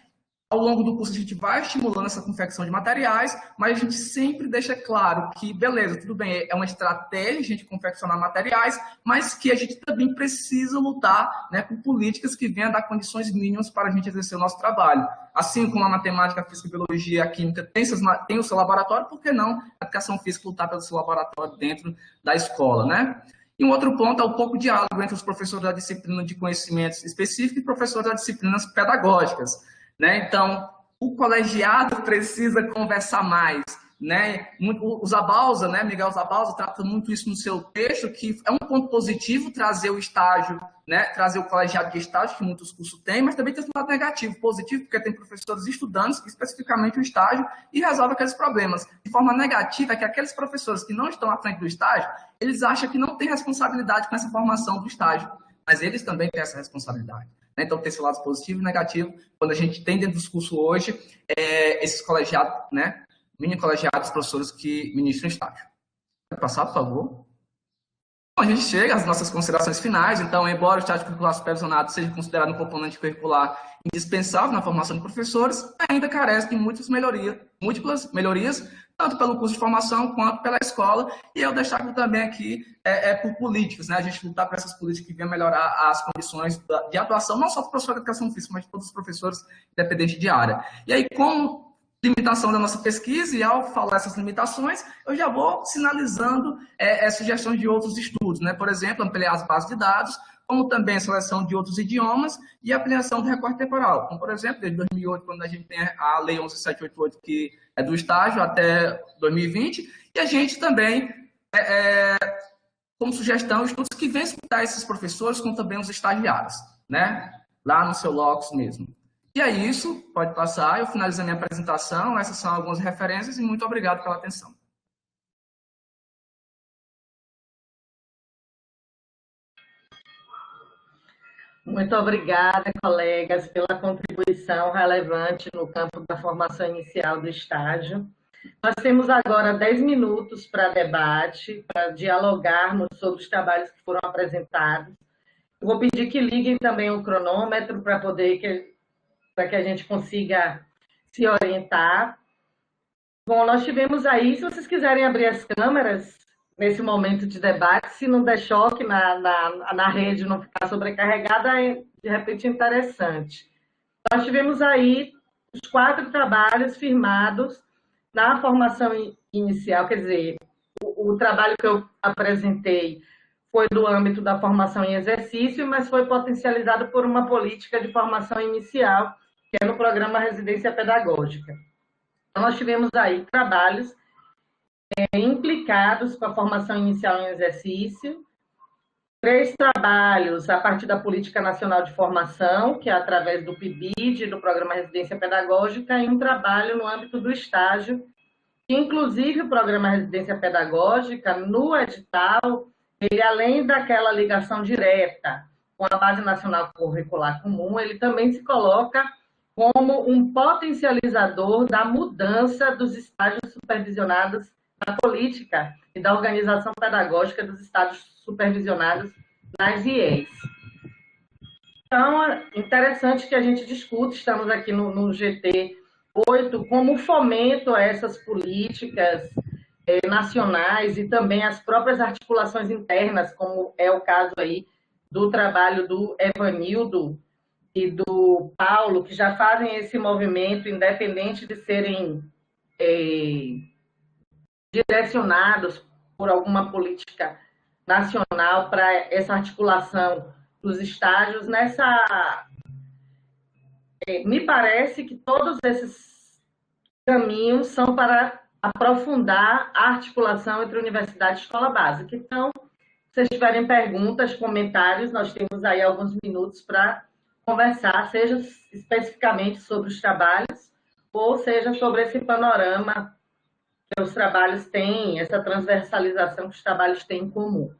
Ao longo do curso, a gente vai estimulando essa confecção de materiais, mas a gente sempre deixa claro que, beleza, tudo bem, é uma estratégia a gente confeccionar materiais, mas que a gente também precisa lutar, né, por políticas que venham dar condições mínimas para a gente exercer o nosso trabalho. Assim como a matemática, a física, a biologia e a química tem o seu laboratório, por que não a educação física lutar pelo seu laboratório dentro da escola, né? E um outro ponto é o pouco diálogo entre os professores da disciplina de conhecimentos específicos e professores das disciplinas pedagógicas, né? Então, o colegiado precisa conversar mais, né? O Zabalza, né? Miguel Zabalza trata muito isso no seu texto, que é um ponto positivo trazer o estágio, né? Trazer o colegiado de estágio, que muitos cursos têm, mas também tem um lado negativo. Positivo, porque tem professores estudando especificamente o estágio e resolve aqueles problemas. De forma negativa, é que aqueles professores que não estão à frente do estágio, eles acham que não têm responsabilidade com essa formação do estágio, mas eles também têm essa responsabilidade. Então, tem esse lado positivo e negativo, quando a gente tem dentro dos cursos hoje esses colegiados, né, mini colegiados, professores que ministram estágio. Pode passar, por favor? Bom, a gente chega às nossas considerações finais. Então, embora o estágio curricular supervisionado seja considerado um componente curricular indispensável na formação de professores, ainda carece de múltiplas melhorias, tanto pelo curso de formação quanto pela escola, e eu destaco também aqui por políticas, né? A gente lutar por essas políticas que venham melhorar as condições de atuação, não só do professor de educação física, mas de todos os professores independentes de área. E aí, como limitação da nossa pesquisa, e ao falar essas limitações, eu já vou sinalizando sugestões de outros estudos, né? Por exemplo, ampliar as bases de dados, como também a seleção de outros idiomas e a ampliação do recorte temporal. Como, por exemplo, desde 2008, quando a gente tem a Lei 11.788, que é do estágio, até 2020, e a gente também, como sugestão, estudos que venham escutar esses professores, como também os estagiários, né? Lá no seu locus mesmo. E é isso, pode passar, eu finalizo a minha apresentação, essas são algumas referências e muito obrigado pela atenção. Muito obrigada, colegas, pela contribuição relevante no campo da formação inicial do estágio. Nós temos agora 10 minutos para debate, para dialogarmos sobre os trabalhos que foram apresentados. Eu vou pedir que liguem também o cronômetro para que a gente consiga se orientar. Bom, nós tivemos aí, se vocês quiserem abrir as câmeras nesse momento de debate, se não der choque na rede, não ficar sobrecarregada, de repente é interessante. Nós tivemos aí os 4 trabalhos firmados na formação inicial, quer dizer, o trabalho que eu apresentei foi do âmbito da formação em exercício, mas foi potencializado por uma política de formação inicial, que é no programa Residência Pedagógica. Então, nós tivemos aí trabalhos implicados com a formação inicial em exercício, 3 trabalhos a partir da Política Nacional de Formação, que é através do PIBID, do Programa Residência Pedagógica, e um trabalho no âmbito do estágio, que inclusive o Programa Residência Pedagógica, no edital, ele além daquela ligação direta com a Base Nacional Curricular Comum, ele também se coloca como um potencializador da mudança dos estágios supervisionados na política e da organização pedagógica dos estágios supervisionados nas IES. Então, é interessante que a gente discute, estamos aqui no GT 8, como fomento a essas políticas nacionais e também as próprias articulações internas, como é o caso aí do trabalho do Evanildo e do Paulo, que já fazem esse movimento, independente de serem direcionados por alguma política nacional para essa articulação dos estágios. Me parece que todos esses caminhos são para aprofundar a articulação entre universidade e escola básica. Então, se vocês tiverem perguntas, comentários, nós temos aí alguns minutos para conversar, seja especificamente sobre os trabalhos, ou seja sobre esse panorama que os trabalhos têm, essa transversalização que os trabalhos têm em comum.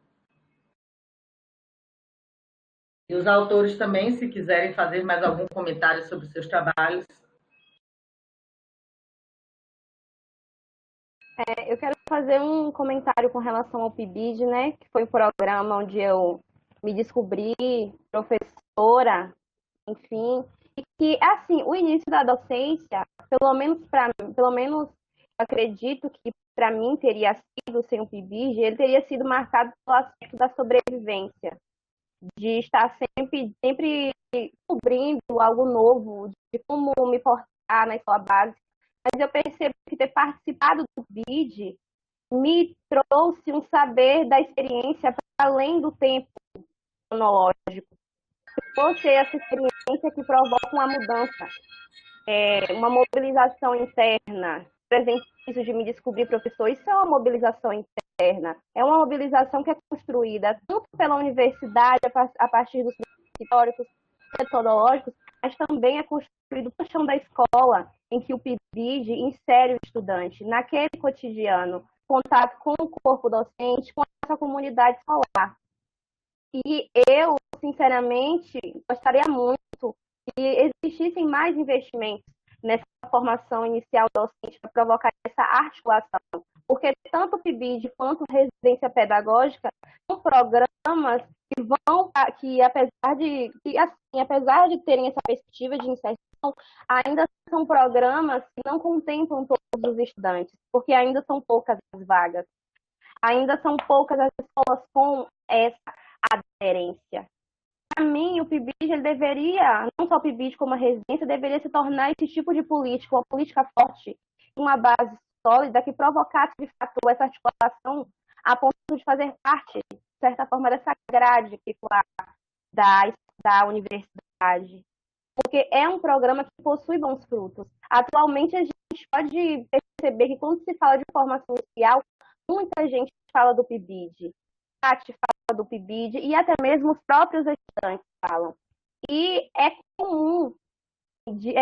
E os autores também, se quiserem fazer mais algum comentário sobre os seus trabalhos. Eu quero fazer um comentário com relação ao PIBID, né, que foi um programa onde eu me descobri professora, enfim, e que, assim, o início da docência, pelo menos acredito que para mim teria sido sem o PIBID, ele teria sido marcado pelo aspecto da sobrevivência, de estar sempre descobrindo algo novo, de como me portar na escola básica. Mas eu percebo que ter participado do PIBID me trouxe um saber da experiência para além do tempo cronológico. Trouxe essa experiência que provoca uma mudança, uma mobilização interna. Por exemplo, isso de me descobrir professor, isso é uma mobilização interna. É uma mobilização que é construída tanto pela universidade, a partir dos princípios teóricos, metodológicos, mas também é construído no chão da escola, em que o PIBID insere o estudante naquele cotidiano, contato com o corpo docente, com essa comunidade escolar. E eu, sinceramente, gostaria muito que existissem mais investimentos nessa formação inicial docente para provocar essa articulação, porque tanto o PIBID quanto a residência pedagógica são programas que apesar de terem essa perspectiva de inserção, ainda são programas que não contemplam todos os estudantes, porque ainda são poucas as vagas, ainda são poucas as escolas com essa aderência. Para mim, o PIBID, ele deveria, não só o PIBID como a residência, deveria se tornar esse tipo de política, uma política forte, uma base sólida que provocasse, de fato, essa articulação a ponto de fazer parte, de certa forma, dessa grade curricular da universidade. Porque é um programa que possui bons frutos. Atualmente, a gente pode perceber que quando se fala de formação inicial, muita gente fala do PIBID, Tati fala do PIBID e até mesmo os próprios estudantes falam. E é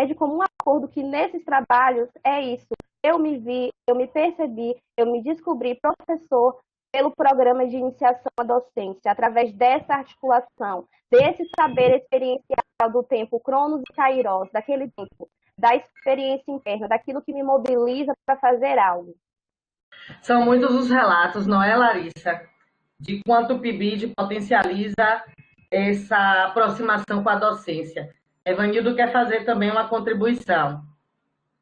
de comum acordo que nesses trabalhos é isso. Eu me vi, eu me percebi, eu me descobri professor pelo programa de iniciação à docência, através dessa articulação, desse saber experiencial do tempo Cronos e Kairos, daquele tempo, da experiência interna, daquilo que me mobiliza para fazer algo. São muitos os relatos, não é, Larissa? De quanto o PIBID potencializa essa aproximação com a docência. Evanildo quer fazer também uma contribuição.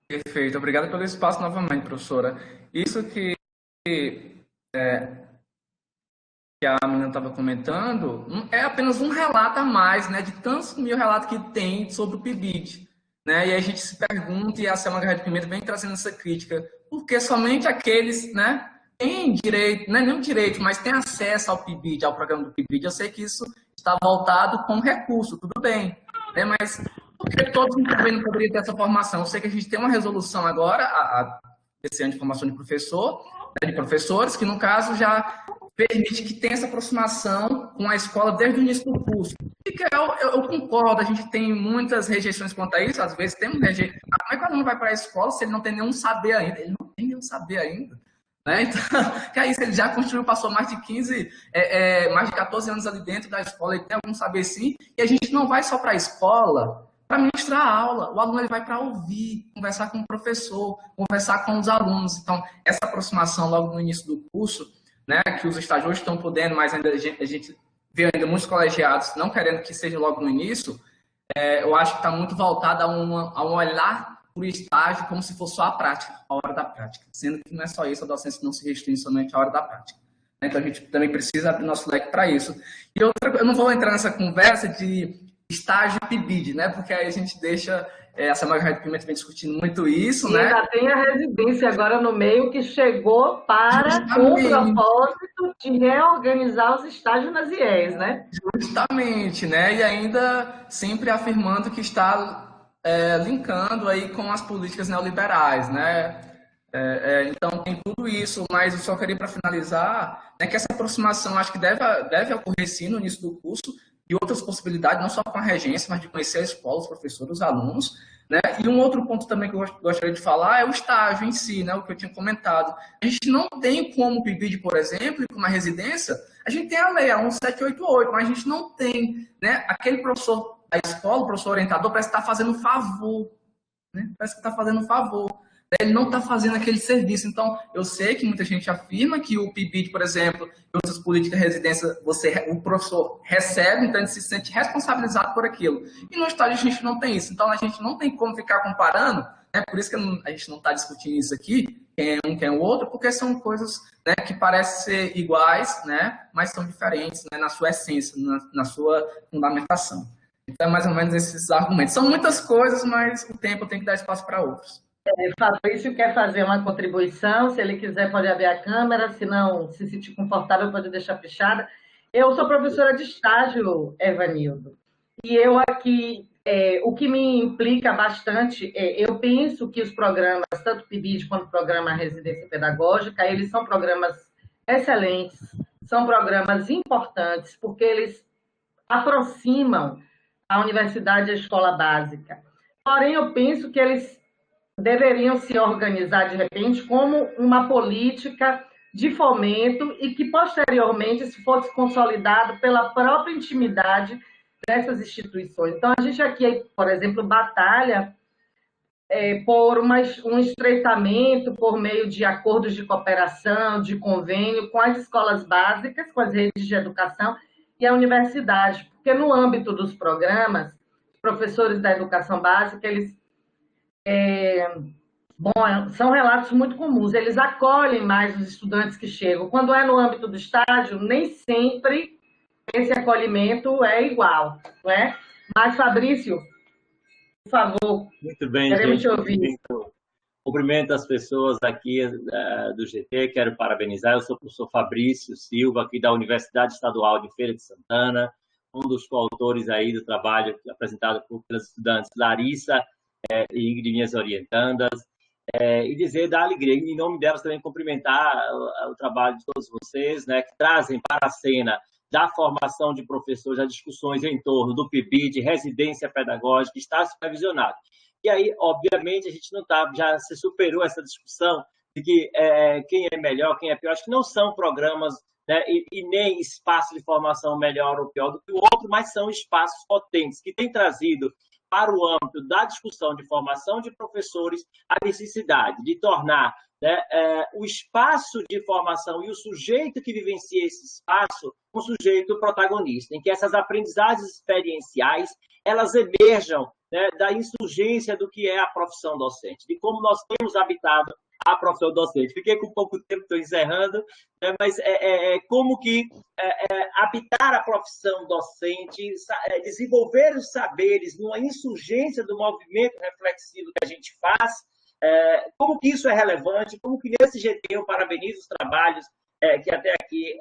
Perfeito, obrigado pelo espaço novamente, professora. Isso que a menina estava comentando é apenas um relato a mais, né, de tantos mil relatos que tem sobre o PIBID. Né? E aí a gente se pergunta, e a Selma Guerra de Pimenta vem trazendo essa crítica, porque somente aqueles, né, têm direito, não é nem direito, mas têm acesso ao PIBID, ao programa do PIBID. Eu sei que isso está voltado como recurso, tudo bem, né? Mas porque todos também não poderiam ter essa formação. Eu sei que a gente tem uma resolução agora, esse ano de formação de professor, né, de professores, que no caso já permite que tenha essa aproximação com a escola desde o início do curso. E que eu concordo, a gente tem muitas rejeições quanto a isso, às vezes temos rejeição. Como é que o aluno vai para a escola se ele não tem nenhum saber ainda? Ele não tem nenhum saber ainda. Né? Então, que é isso, ele já construiu, passou mais de 15, mais de 14 anos ali dentro da escola, ele tem algum saber sim, e a gente não vai só para a escola para ministrar a aula, o aluno ele vai para ouvir, conversar com o professor, conversar com os alunos. Então, essa aproximação logo no início do curso, né, que os estagiários estão podendo, mas ainda a gente vê ainda muitos colegiados não querendo que seja logo no início, eu acho que está muito voltado a um olhar para o estágio como se fosse só a prática, a hora da prática, sendo que não é só isso, a docência não se restringe somente à hora da prática. Então, a gente também precisa abrir nosso leque para isso. E eu não vou entrar nessa conversa de estágio e PIBID, né? Porque aí a gente deixa... A Samara Pimenta vem discutindo muito isso, e né? ainda tem a residência agora no meio que chegou para o propósito de reorganizar os estágios nas IES, né? Justamente, né? E ainda sempre afirmando que está linkando aí com as políticas neoliberais, né? Então tem tudo isso, mas eu só queria para finalizar, né, que essa aproximação acho que deve ocorrer sim no início do curso, e outras possibilidades, não só com a regência, mas de conhecer a escola, os professores, os alunos, né? E um outro ponto também que eu gostaria de falar é o estágio em si, né? O que eu tinha comentado. A gente não tem como PIBID, por exemplo, com uma residência, a gente tem a lei, a 1788, mas a gente não tem, né? Aquele professor da escola, o professor orientador, parece que está fazendo um favor, né? Parece que está fazendo um favor. Ele não está fazendo aquele serviço. Então, eu sei que muita gente afirma que o PIBID, por exemplo, e outras políticas de residência, o professor recebe, então ele se sente responsabilizado por aquilo. E no estágio a gente não tem isso. Então, a gente não tem como ficar comparando, né? Por isso que a gente não está discutindo isso aqui, quem é um, quem é o outro, porque são coisas, né, que parecem ser iguais, né, mas são diferentes, né, na sua essência, na sua fundamentação. Então, é mais ou menos esses argumentos. São muitas coisas, mas o tempo tem que dar espaço para outros. Fabrício quer fazer uma contribuição, se ele quiser pode abrir a câmera, se não se sentir confortável pode deixar fechada. Eu sou professora de estágio, Evanildo, e eu aqui, o que me implica bastante, eu penso que os programas, tanto o PIBID quanto o programa Residência Pedagógica, eles são programas excelentes, são programas importantes, porque eles aproximam a universidade e a escola básica. Porém, eu penso que eles deveriam se organizar, de repente, como uma política de fomento e que, posteriormente, se fosse consolidado pela própria intimidade dessas instituições. Então, a gente aqui, por exemplo, batalha por um estreitamento por meio de acordos de cooperação, de convênio com as escolas básicas, com as redes de educação e a universidade, porque no âmbito dos programas, os professores da educação básica, eles são relatos muito comuns, eles acolhem mais os estudantes que chegam. Quando é no âmbito do estágio, nem sempre esse acolhimento é igual, não é? Mas, Fabrício, por favor, muito bem, queremos gente. te ouvir. Cumprimento as pessoas aqui do GT, quero parabenizar. Eu sou o professor Fabrício Silva, aqui da Universidade Estadual de Feira de Santana, um dos coautores aí do trabalho apresentado pelas estudantes Larissa e Ingrid, minhas orientandas, e dizer da alegria, em nome delas também cumprimentar o trabalho de todos vocês, né, que trazem para a cena da formação de professores, as discussões em torno do PIBID, residência pedagógica, está supervisionado. E aí, obviamente, a gente não está, já se superou essa discussão de que quem é melhor, quem é pior. Acho que não são programas, né, e nem espaço de formação melhor ou pior do que o outro, mas são espaços potentes que têm trazido para o âmbito da discussão de formação de professores a necessidade de tornar, né, o espaço de formação e o sujeito que vivencia esse espaço um sujeito protagonista, em que essas aprendizagens experienciais elas emerjam, né, da insurgência do que é a profissão docente, de como nós temos habitado a profissão docente. Fiquei com pouco tempo, estou encerrando, né, mas como que habitar a profissão docente, desenvolver os saberes numa insurgência do movimento reflexivo que a gente faz, como que isso é relevante, como que nesse GT eu parabenizo os trabalhos que até aqui,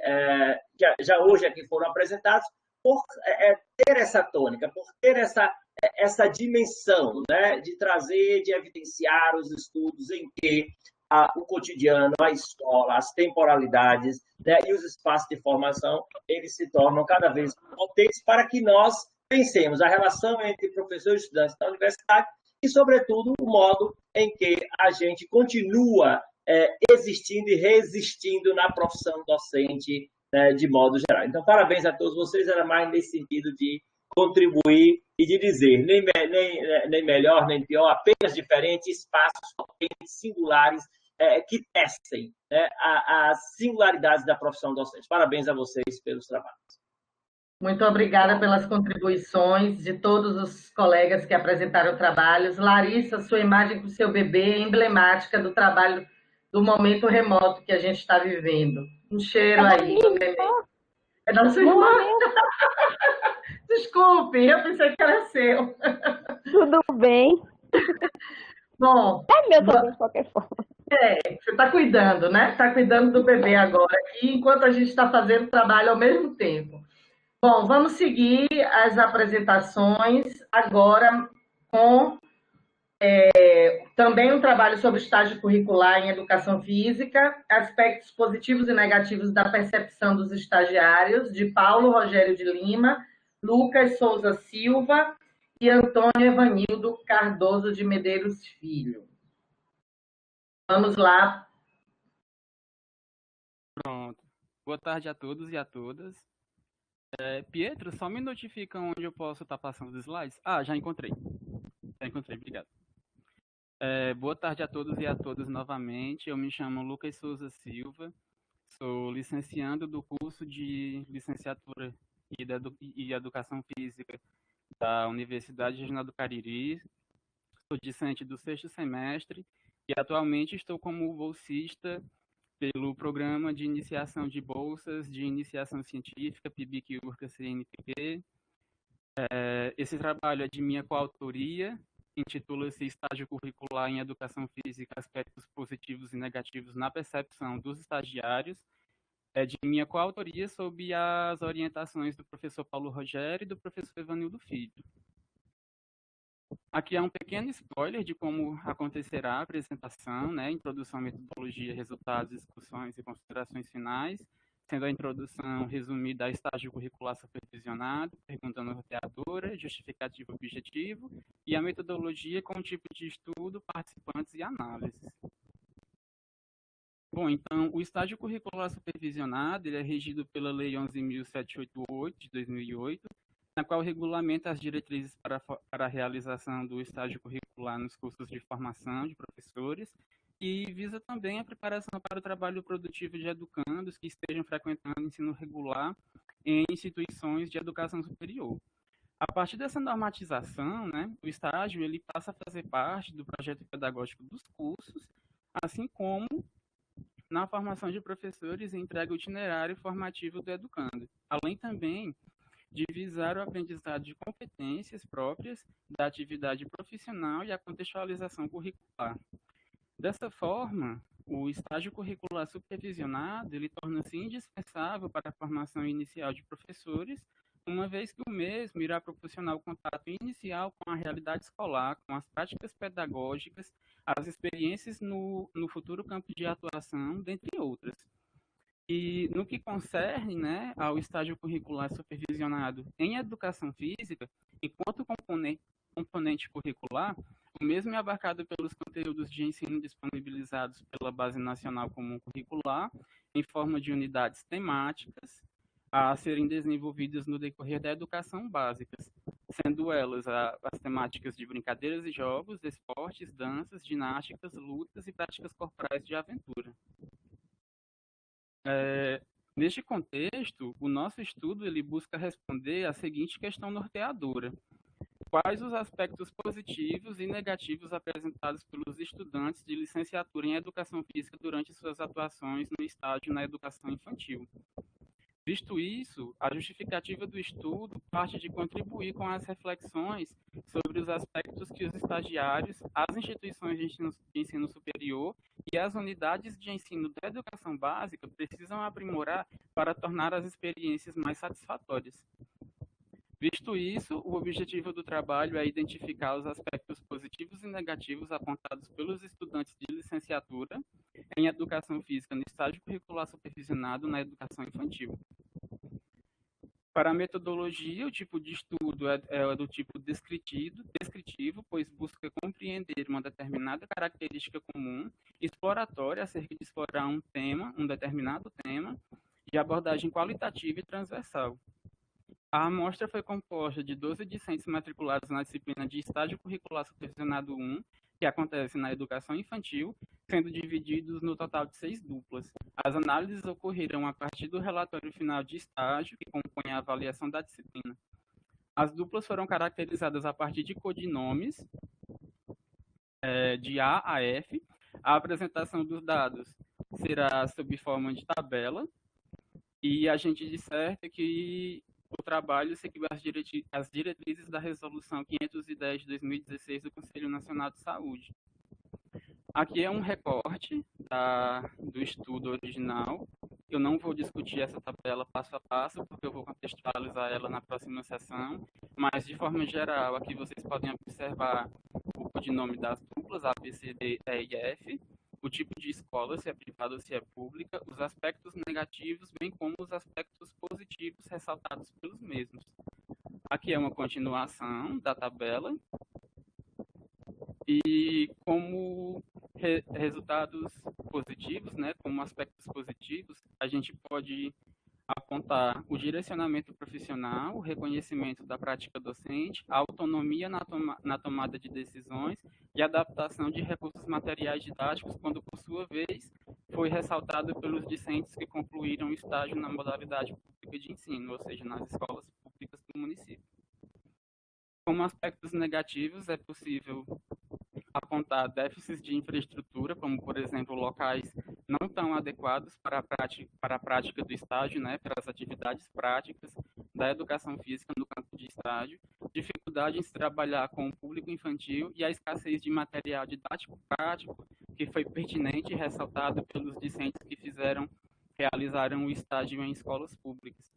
já hoje aqui foram apresentados, por ter essa tônica, por ter essa dimensão, né, de trazer, de evidenciar os estudos em que o cotidiano, a escola, as temporalidades, né, e os espaços de formação, eles se tornam cada vez potentes para que nós pensemos a relação entre professores e estudantes da universidade e, sobretudo, o modo em que a gente continua existindo e resistindo na profissão docente, né, de modo geral. Então, parabéns a todos vocês, era mais nesse sentido de contribuir e de dizer, nem melhor, nem pior, apenas diferentes espaços potentes, singulares, que testem, né, as singularidades da profissão docente. Parabéns a vocês pelos trabalhos. Muito obrigada pelas contribuições de todos os colegas que apresentaram trabalhos. Larissa, sua imagem com seu bebê é emblemática do trabalho do momento remoto que a gente está vivendo. Um cheiro aí. É nossa irmã. Desculpe, eu pensei que era seu. Tudo bem. Bom. É meu também, de qualquer forma. Você está cuidando, né? Está cuidando do bebê agora aqui, enquanto a gente está fazendo trabalho ao mesmo tempo. Bom, vamos seguir as apresentações agora com também um trabalho sobre estágio curricular em educação física, aspectos positivos e negativos da percepção dos estagiários, de Paulo Rogério de Lima, Lucas Souza Silva e Antônio Evanildo Cardoso de Medeiros Filho. Vamos lá. Pronto. Boa tarde a todos e a todas. Pietro, só me notifica onde eu posso estar passando os slides. Já encontrei. Obrigado. Boa tarde a todos e a todas novamente. Eu me chamo Lucas Souza Silva, sou licenciando do curso de licenciatura e Educação Física da Universidade Regional do Cariri. Sou discente do 6º semestre e atualmente estou como bolsista pelo Programa de Iniciação de Bolsas de Iniciação Científica, PIBIC URCA CNPq. Esse trabalho é de minha coautoria, intitula-se Estágio Curricular em Educação Física, Aspectos Positivos e Negativos na Percepção dos Estagiários. É de minha coautoria sob as orientações do professor Paulo Rogério e do professor Evanildo Filho. Aqui é um pequeno spoiler de como acontecerá a apresentação, né? Introdução, metodologia, resultados, discussões e considerações finais, sendo a introdução resumida a estágio curricular supervisionado, pergunta norteadora, justificativo objetivo, e a metodologia com tipo de estudo, participantes e análises. Bom, então, o estágio curricular supervisionado ele é regido pela Lei 11.788, de 2008, na qual regulamenta as diretrizes para a realização do estágio curricular nos cursos de formação de professores e visa também a preparação para o trabalho produtivo de educandos que estejam frequentando ensino regular em instituições de educação superior. A partir dessa normatização, né, o estágio ele passa a fazer parte do projeto pedagógico dos cursos, assim como na formação de professores e entrega o itinerário formativo do educando, além também de visar o aprendizado de competências próprias da atividade profissional e a contextualização curricular. Dessa forma, o estágio curricular supervisionado ele torna-se indispensável para a formação inicial de professores, uma vez que o mesmo irá proporcionar o contato inicial com a realidade escolar, com as práticas pedagógicas, as experiências no futuro campo de atuação, dentre outras. E no que concerne, né, ao estágio curricular supervisionado em educação física, enquanto componente curricular, o mesmo é abarcado pelos conteúdos de ensino disponibilizados pela Base Nacional Comum Curricular, em forma de unidades temáticas, a serem desenvolvidas no decorrer da educação básica, sendo elas as temáticas de brincadeiras e jogos, esportes, danças, ginásticas, lutas e práticas corporais de aventura. Neste contexto, o nosso estudo ele busca responder à seguinte questão norteadora: quais os aspectos positivos e negativos apresentados pelos estudantes de licenciatura em Educação Física durante suas atuações no estágio na educação infantil? Visto isso, a justificativa do estudo parte de contribuir com as reflexões sobre os aspectos que os estagiários, as instituições de ensino superior e as unidades de ensino da educação básica precisam aprimorar para tornar as experiências mais satisfatórias. Visto isso, o objetivo do trabalho é identificar os aspectos positivos positivos e negativos apontados pelos estudantes de licenciatura em Educação Física no estágio curricular supervisionado na educação infantil. Para a metodologia, o tipo de estudo é do tipo descritivo, pois busca compreender uma determinada característica comum, exploratória acerca de explorar um determinado tema, de abordagem qualitativa e transversal. A amostra foi composta de 12 discentes matriculados na disciplina de Estágio Curricular Supervisionado 1, que acontece na educação infantil, sendo divididos no total de 6 duplas. As análises ocorreram a partir do relatório final de estágio, que compõe a avaliação da disciplina. As duplas foram caracterizadas a partir de codinomes, de A a F. A apresentação dos dados será sob forma de tabela, e a gente disserta que o trabalho segue as diretrizes da Resolução 510 de 2016 do Conselho Nacional de Saúde. Aqui é um recorte do estudo original. Eu não vou discutir essa tabela passo a passo, porque eu vou contextualizar ela na próxima sessão, mas, de forma geral, aqui vocês podem observar o codinome das duplas, A, B, C, D, E e F, o tipo de escola, se é privada ou se é pública, os aspectos negativos, bem como os aspectos positivos ressaltados pelos mesmos. Aqui é uma continuação da tabela e como resultados positivos, né, como aspectos positivos, a gente pode apontar o direcionamento profissional, o reconhecimento da prática docente, a autonomia na tomada de decisões e adaptação de recursos materiais didáticos, quando, por sua vez, foi ressaltado pelos discentes que concluíram o estágio na modalidade pública de ensino, ou seja, nas escolas públicas do município. Como aspectos negativos, é possível apontar déficits de infraestrutura, como, por exemplo, locais não tão adequados para a prática do estágio, né, para as atividades práticas da educação física no campo de estágio, dificuldade em se trabalhar com o público infantil e a escassez de material didático prático, que foi pertinente e ressaltado pelos discentes que realizaram o estágio em escolas públicas.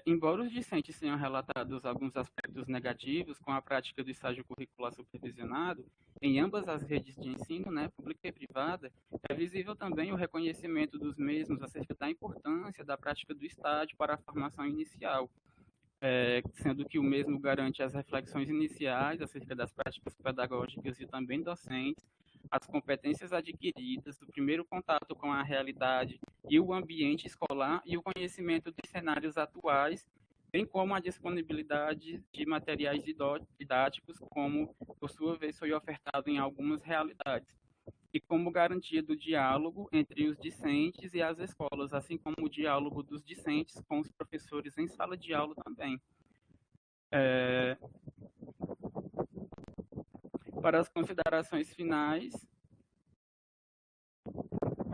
Embora os discentes tenham relatado alguns aspectos negativos com a prática do estágio curricular supervisionado, em ambas as redes de ensino, né, pública e privada, é visível também o reconhecimento dos mesmos acerca da importância da prática do estágio para a formação inicial, sendo que o mesmo garante as reflexões iniciais acerca das práticas pedagógicas e também docentes, as competências adquiridas, o primeiro contato com a realidade e o ambiente escolar e o conhecimento dos cenários atuais, bem como a disponibilidade de materiais didáticos, como, por sua vez, foi ofertado em algumas realidades, e como garantia do diálogo entre os discentes e as escolas, assim como o diálogo dos discentes com os professores em sala de aula também. Para as considerações finais,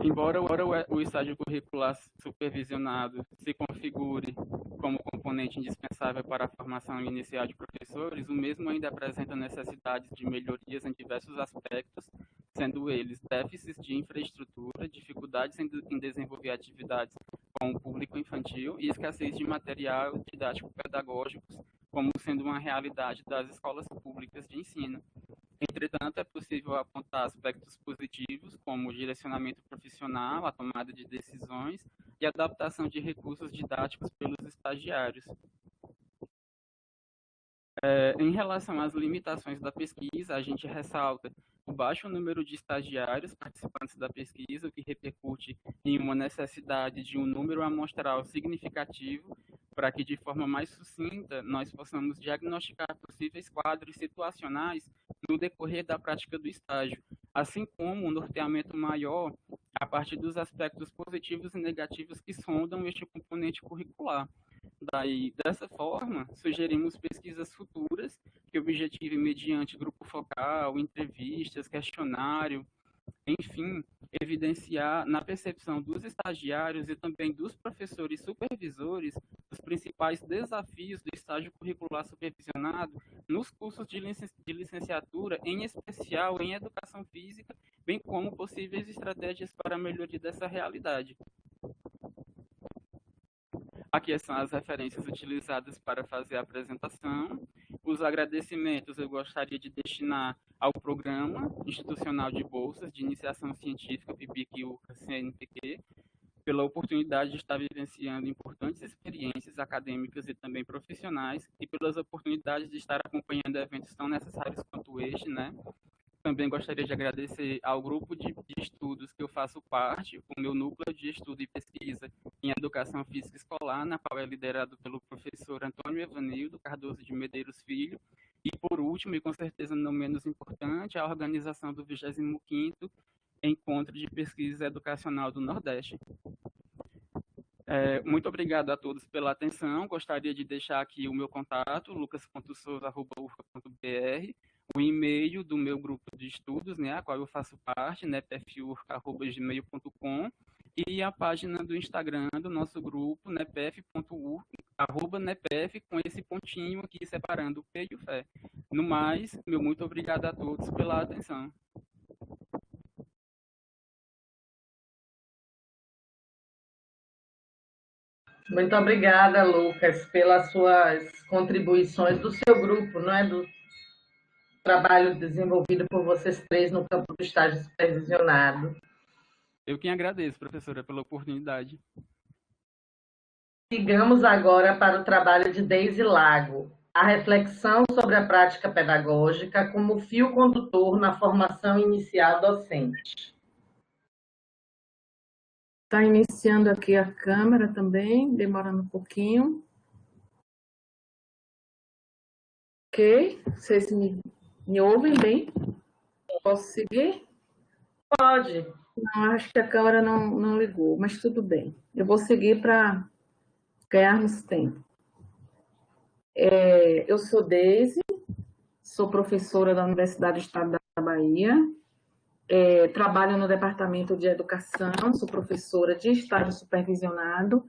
embora o estágio curricular supervisionado se configure como componente indispensável para a formação inicial de professores, o mesmo ainda apresenta necessidades de melhorias em diversos aspectos, sendo eles déficits de infraestrutura, dificuldades em desenvolver atividades com o público infantil e escassez de material didático-pedagógicos, como sendo uma realidade das escolas públicas de ensino. Entretanto, é possível apontar aspectos positivos, como o direcionamento profissional, a tomada de decisões e a adaptação de recursos didáticos pelos estagiários. Em relação às limitações da pesquisa, a gente ressalta o baixo número de estagiários participantes da pesquisa, o que repercute em uma necessidade de um número amostral significativo para que, de forma mais sucinta, nós possamos diagnosticar possíveis quadros situacionais no decorrer da prática do estágio, assim como um norteamento maior a partir dos aspectos positivos e negativos que sondam este componente curricular. Dessa forma, sugerimos pesquisas futuras que objetivem, mediante grupo focal, entrevistas, questionário, enfim, evidenciar na percepção dos estagiários e também dos professores supervisores os principais desafios do estágio curricular supervisionado nos cursos de licenciatura, em especial em educação física, bem como possíveis estratégias para a melhoria dessa realidade. Aqui são as referências utilizadas para fazer a apresentação. Os agradecimentos eu gostaria de destinar ao Programa Institucional de Bolsas de Iniciação Científica PIBIC-UFRA-CNPq, pela oportunidade de estar vivenciando importantes experiências acadêmicas e também profissionais, e pelas oportunidades de estar acompanhando eventos tão necessários quanto este, né? Também gostaria de agradecer ao grupo de estudos que eu faço parte, o meu núcleo de estudo e pesquisa em Educação Física Escolar, na qual é liderado pelo professor Antônio Evanildo Cardoso de Medeiros Filho, e por último, e com certeza não menos importante, a organização do 25º Encontro de Pesquisa Educacional do Nordeste. Muito obrigado a todos pela atenção. Gostaria de deixar aqui o meu contato, lucas.souza@ufra.br, o e-mail do meu grupo de estudos, né, a qual eu faço parte, nepefurca@gmail.com, e a página do Instagram do nosso grupo, nepef.ur@nepef, com esse pontinho aqui separando o P e o Fé. No mais, meu muito obrigado a todos pela atenção. Muito obrigada, Lucas, pelas suas contribuições do seu grupo, não é? Do trabalho desenvolvido por vocês três no campo do estágio supervisionado. Eu quem agradeço, professora, pela oportunidade. Sigamos agora para o trabalho de Deise Lago, a reflexão sobre a prática pedagógica como fio condutor na formação inicial docente. Está iniciando aqui a câmera também, demorando um pouquinho. Ok, vocês me ouvem bem? Posso seguir? Pode. Não, acho que a câmera não ligou, mas tudo bem. Eu vou seguir para ganharmos tempo. Eu sou Deise, sou professora da Universidade do Estado da Bahia, trabalho no Departamento de Educação, sou professora de estágio supervisionado.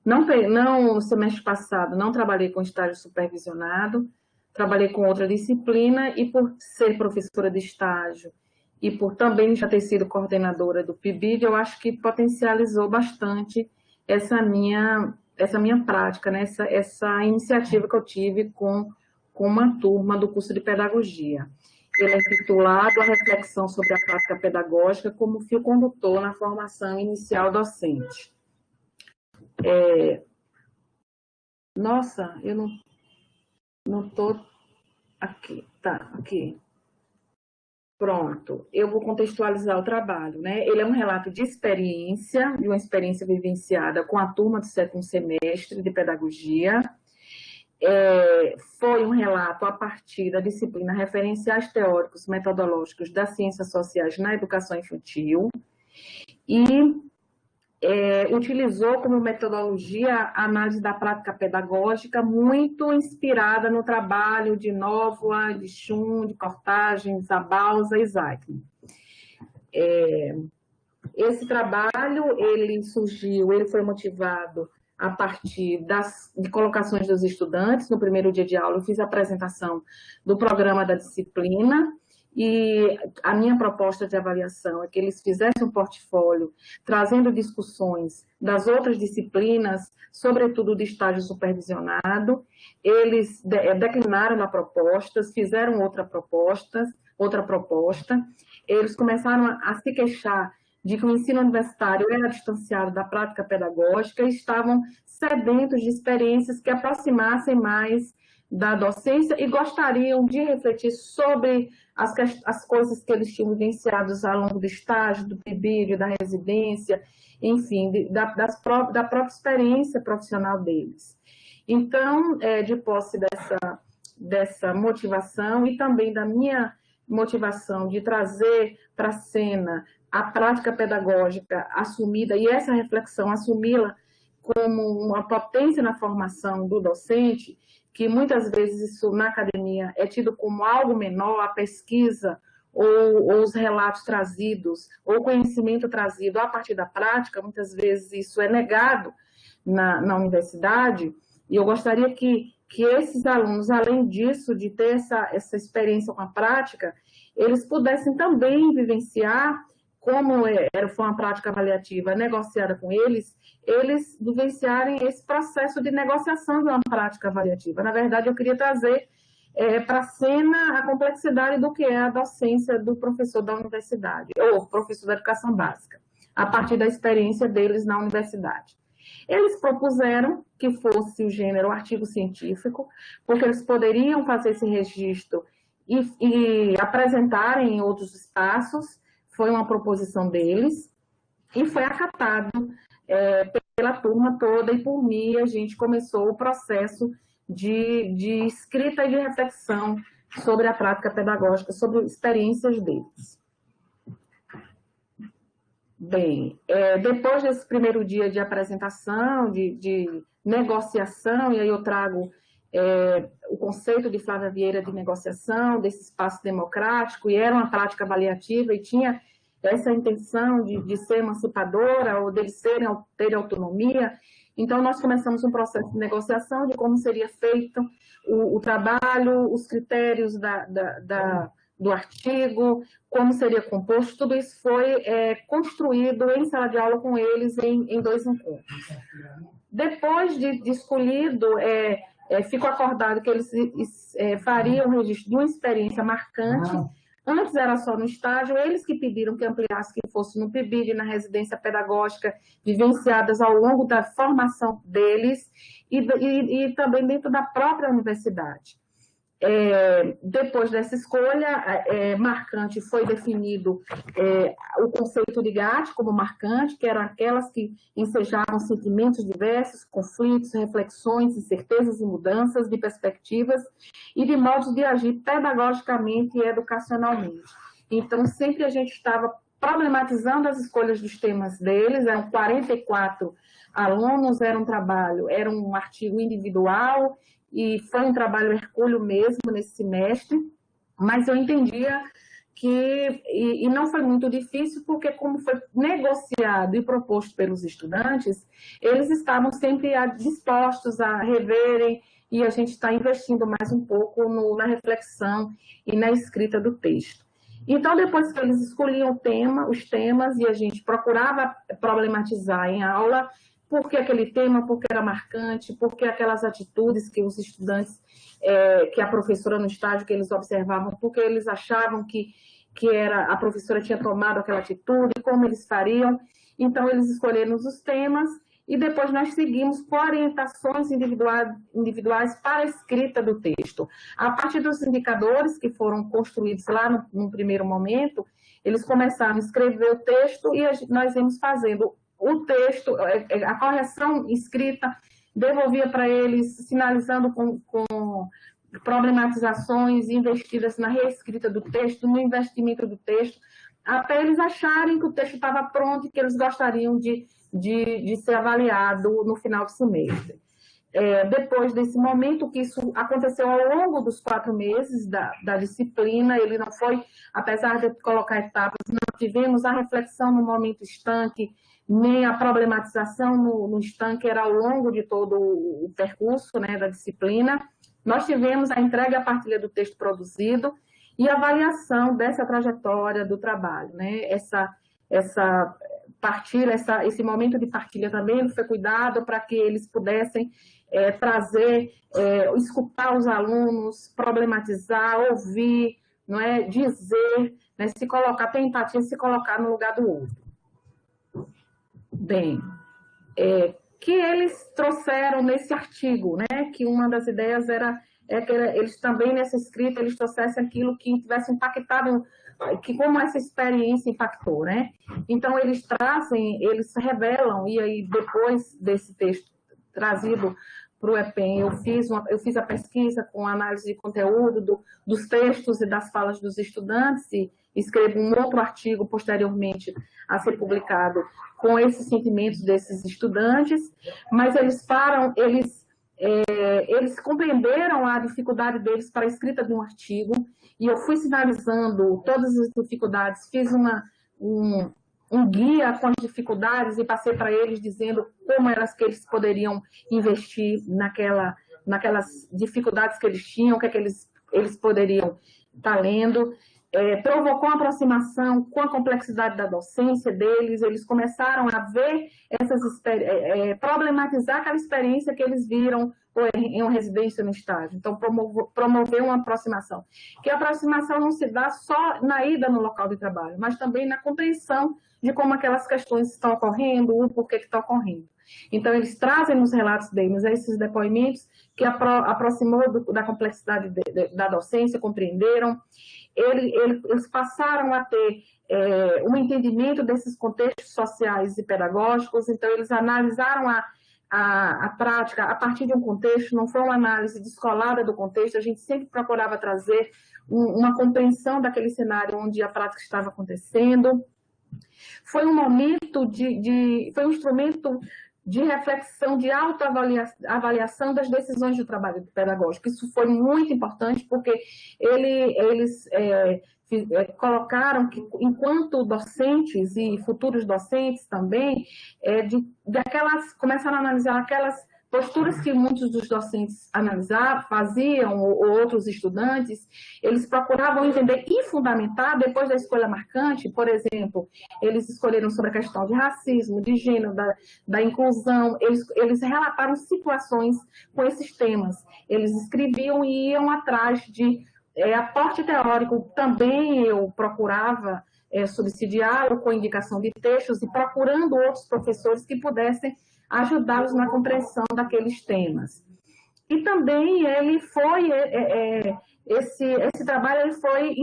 No semestre passado não trabalhei com estágio supervisionado, trabalhei com outra disciplina, e por ser professora de estágio e por também já ter sido coordenadora do PIBID, eu acho que potencializou bastante essa minha prática, né? essa iniciativa que eu tive com uma turma do curso de pedagogia. Ele é intitulado A Reflexão sobre a Prática Pedagógica como Fio Condutor na Formação Inicial Docente. Nossa, eu não estou aqui. Tá, aqui. Pronto, eu vou contextualizar o trabalho, né? Ele é um relato de experiência, de uma experiência vivenciada com a turma do 7º semestre de pedagogia. Foi um relato a partir da disciplina Referenciais Teóricos Metodológicos das Ciências Sociais na Educação Infantil, e utilizou como metodologia a análise da prática pedagógica, muito inspirada no trabalho de Novoa, de Schum, de Cortagem, Zabalza e Zeitlin. Esse trabalho, ele foi motivado a partir de colocações dos estudantes. No primeiro dia de aula, eu fiz a apresentação do programa da disciplina, e a minha proposta de avaliação é que eles fizessem um portfólio trazendo discussões das outras disciplinas, sobretudo de estágio supervisionado. Eles declinaram a proposta, fizeram outra proposta. Eles começaram a se queixar de que o ensino universitário era distanciado da prática pedagógica e estavam sedentos de experiências que aproximassem mais da docência e gostariam de refletir sobre as coisas que eles tinham vivenciado ao longo do estágio, do PIBID, da residência, enfim, da própria experiência profissional deles. Então, de posse dessa motivação e também da minha motivação de trazer para a cena a prática pedagógica assumida, e essa reflexão assumi-la como uma potência na formação do docente, que muitas vezes isso na academia é tido como algo menor, a pesquisa ou os relatos trazidos, ou o conhecimento trazido a partir da prática, muitas vezes isso é negado na universidade, e eu gostaria que esses alunos, além disso, de ter essa experiência com a prática, eles pudessem também vivenciar, como foi uma prática avaliativa negociada com eles vivenciarem esse processo de negociação de uma prática avaliativa. Na verdade, eu queria trazer para a cena a complexidade do que é a docência do professor da universidade, ou professor da educação básica, a partir da experiência deles na universidade. Eles propuseram que fosse o gênero artigo científico, porque eles poderiam fazer esse registro e apresentarem em outros espaços, foi uma proposição deles, e foi acatado pela turma toda, e por mim a gente começou o processo de escrita e de reflexão sobre a prática pedagógica, sobre experiências deles. Bem, depois desse primeiro dia de apresentação, de negociação, e aí eu trago o conceito de Flávia Vieira de negociação, desse espaço democrático, e era uma prática avaliativa, e tinha essa intenção de ser emancipadora, ou deles terem autonomia. Então, nós começamos um processo de negociação de como seria feito o trabalho, os critérios do artigo, como seria composto. Tudo isso foi construído em sala de aula com eles em 2 encontros. Depois de escolhido, ficou acordado que eles fariam o registro de uma experiência marcante. Antes era só no estágio, eles que pediram que ampliasse, que fosse no PIBID e na residência pedagógica, vivenciadas ao longo da formação deles e também dentro da própria universidade. Depois dessa escolha, marcante, foi definido o conceito de GAT como marcante, que eram aquelas que ensejavam sentimentos diversos, conflitos, reflexões, incertezas e mudanças de perspectivas e de modos de agir pedagogicamente e educacionalmente. Então, sempre a gente estava problematizando as escolhas dos temas deles, eram 44 alunos, era um artigo individual, e foi um trabalho hercúleo mesmo nesse semestre, mas eu entendia que, e não foi muito difícil, porque como foi negociado e proposto pelos estudantes, eles estavam sempre dispostos a reverem, e a gente está investindo mais um pouco na reflexão e na escrita do texto. Então, depois que eles escolhiam os temas, e a gente procurava problematizar em aula, por que aquele tema, porque era marcante, porque aquelas atitudes que os estudantes, que a professora no estágio, que eles observavam, porque eles achavam que a professora tinha tomado aquela atitude, como eles fariam. Então, eles escolheram os temas, e depois nós seguimos com orientações individuais para a escrita do texto. A partir dos indicadores que foram construídos lá no primeiro momento, eles começaram a escrever o texto, e nós íamos fazendo o texto, a correção escrita, devolvia para eles, sinalizando com problematizações investidas na reescrita do texto, no investimento do texto, até eles acharem que o texto estava pronto e que eles gostariam de ser avaliado no final do semestre. Depois desse momento, que isso aconteceu ao longo dos 4 meses da disciplina, ele não foi, apesar de colocar etapas, não tivemos a reflexão no momento estanque, nem a problematização no estanque, era ao longo de todo o percurso, né, da disciplina. Nós tivemos a entrega e a partilha do texto produzido e a avaliação dessa trajetória do trabalho, né? Essa partilha, esse momento de partilha também foi cuidado para que eles pudessem trazer, escutar os alunos, problematizar, ouvir, não é? Dizer, né? Se colocar, ter empatia, se colocar no lugar do outro. Bem, que eles trouxeram nesse artigo, né? Que uma das ideias era que eles também, nessa escrita, eles trouxessem aquilo que tivesse impactado, que como essa experiência impactou, né? Então, eles eles revelam, e aí depois desse texto trazido para o EPEM, eu fiz a pesquisa com análise de conteúdo dos textos e das falas dos estudantes, e escrevo um outro artigo posteriormente a ser publicado com esses sentimentos desses estudantes, mas eles compreenderam a dificuldade deles para a escrita de um artigo, e eu fui sinalizando todas as dificuldades, fiz um guia com as dificuldades e passei para eles dizendo como eram as que eles poderiam investir naquelas dificuldades que eles tinham, o que é que eles poderiam estar lendo. Provocou uma aproximação com a complexidade da docência deles, eles começaram a ver problematizar aquela experiência que eles viram ou em uma residência no estágio. Então, promover uma aproximação. Que a aproximação não se dá só na ida no local de trabalho, mas também na compreensão de como aquelas questões estão ocorrendo, o porquê que estão ocorrendo. Então, eles trazem nos relatos deles esses depoimentos que aproximou da complexidade da docência, compreenderam. Eles passaram a ter um entendimento desses contextos sociais e pedagógicos, então eles analisaram a prática a partir de um contexto, não foi uma análise descolada do contexto, a gente sempre procurava trazer uma compreensão daquele cenário onde a prática estava acontecendo. Foi um momento foi um instrumento de reflexão, de autoavaliação das decisões do trabalho pedagógico. Isso foi muito importante, porque eles colocaram que, enquanto docentes e futuros docentes também, começaram a analisar aquelas posturas que muitos dos docentes faziam, ou outros estudantes, eles procuravam entender e fundamentar, depois da escolha marcante, por exemplo, eles escolheram sobre a questão de racismo, de gênero, da inclusão, eles relataram situações com esses temas, eles escreviam e iam atrás de aporte teórico. Também eu procurava subsidiá-lo com indicação de textos e procurando outros professores que pudessem ajudá-los na compreensão daqueles temas. E também esse trabalho ele foi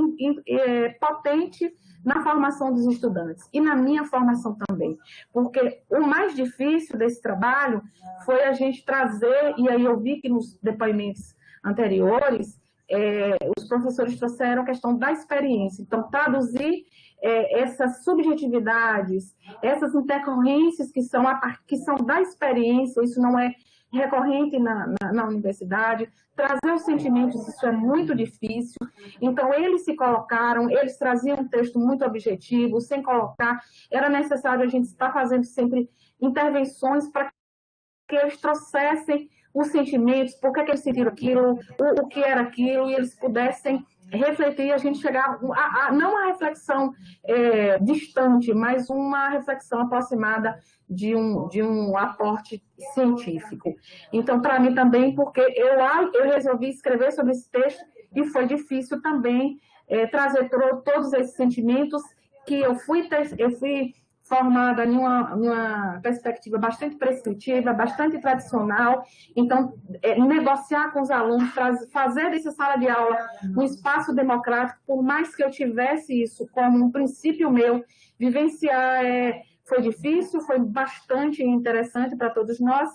potente na formação dos estudantes e na minha formação também, porque o mais difícil desse trabalho foi a gente trazer, e aí eu vi que nos depoimentos anteriores, os professores trouxeram a questão da experiência, então traduzir essas subjetividades, essas intercorrências que são da experiência, isso não é recorrente na universidade, trazer os sentimentos, isso é muito difícil. Então, eles se colocaram, eles traziam um texto muito objetivo, sem colocar, era necessário a gente estar fazendo sempre intervenções para que eles trouxessem os sentimentos, por que eles sentiram aquilo, o que era aquilo, e eles pudessem refletir, a gente chegar não uma reflexão distante, mas uma reflexão aproximada de um aporte científico. Então, para mim também, porque eu resolvi escrever sobre esse texto e foi difícil também trazer todos esses sentimentos que eu fui formada em uma perspectiva bastante prescritiva, bastante tradicional. Então, negociar com os alunos, fazer dessa sala de aula um espaço democrático, por mais que eu tivesse isso como um princípio meu, vivenciar foi difícil, foi bastante interessante para todos nós,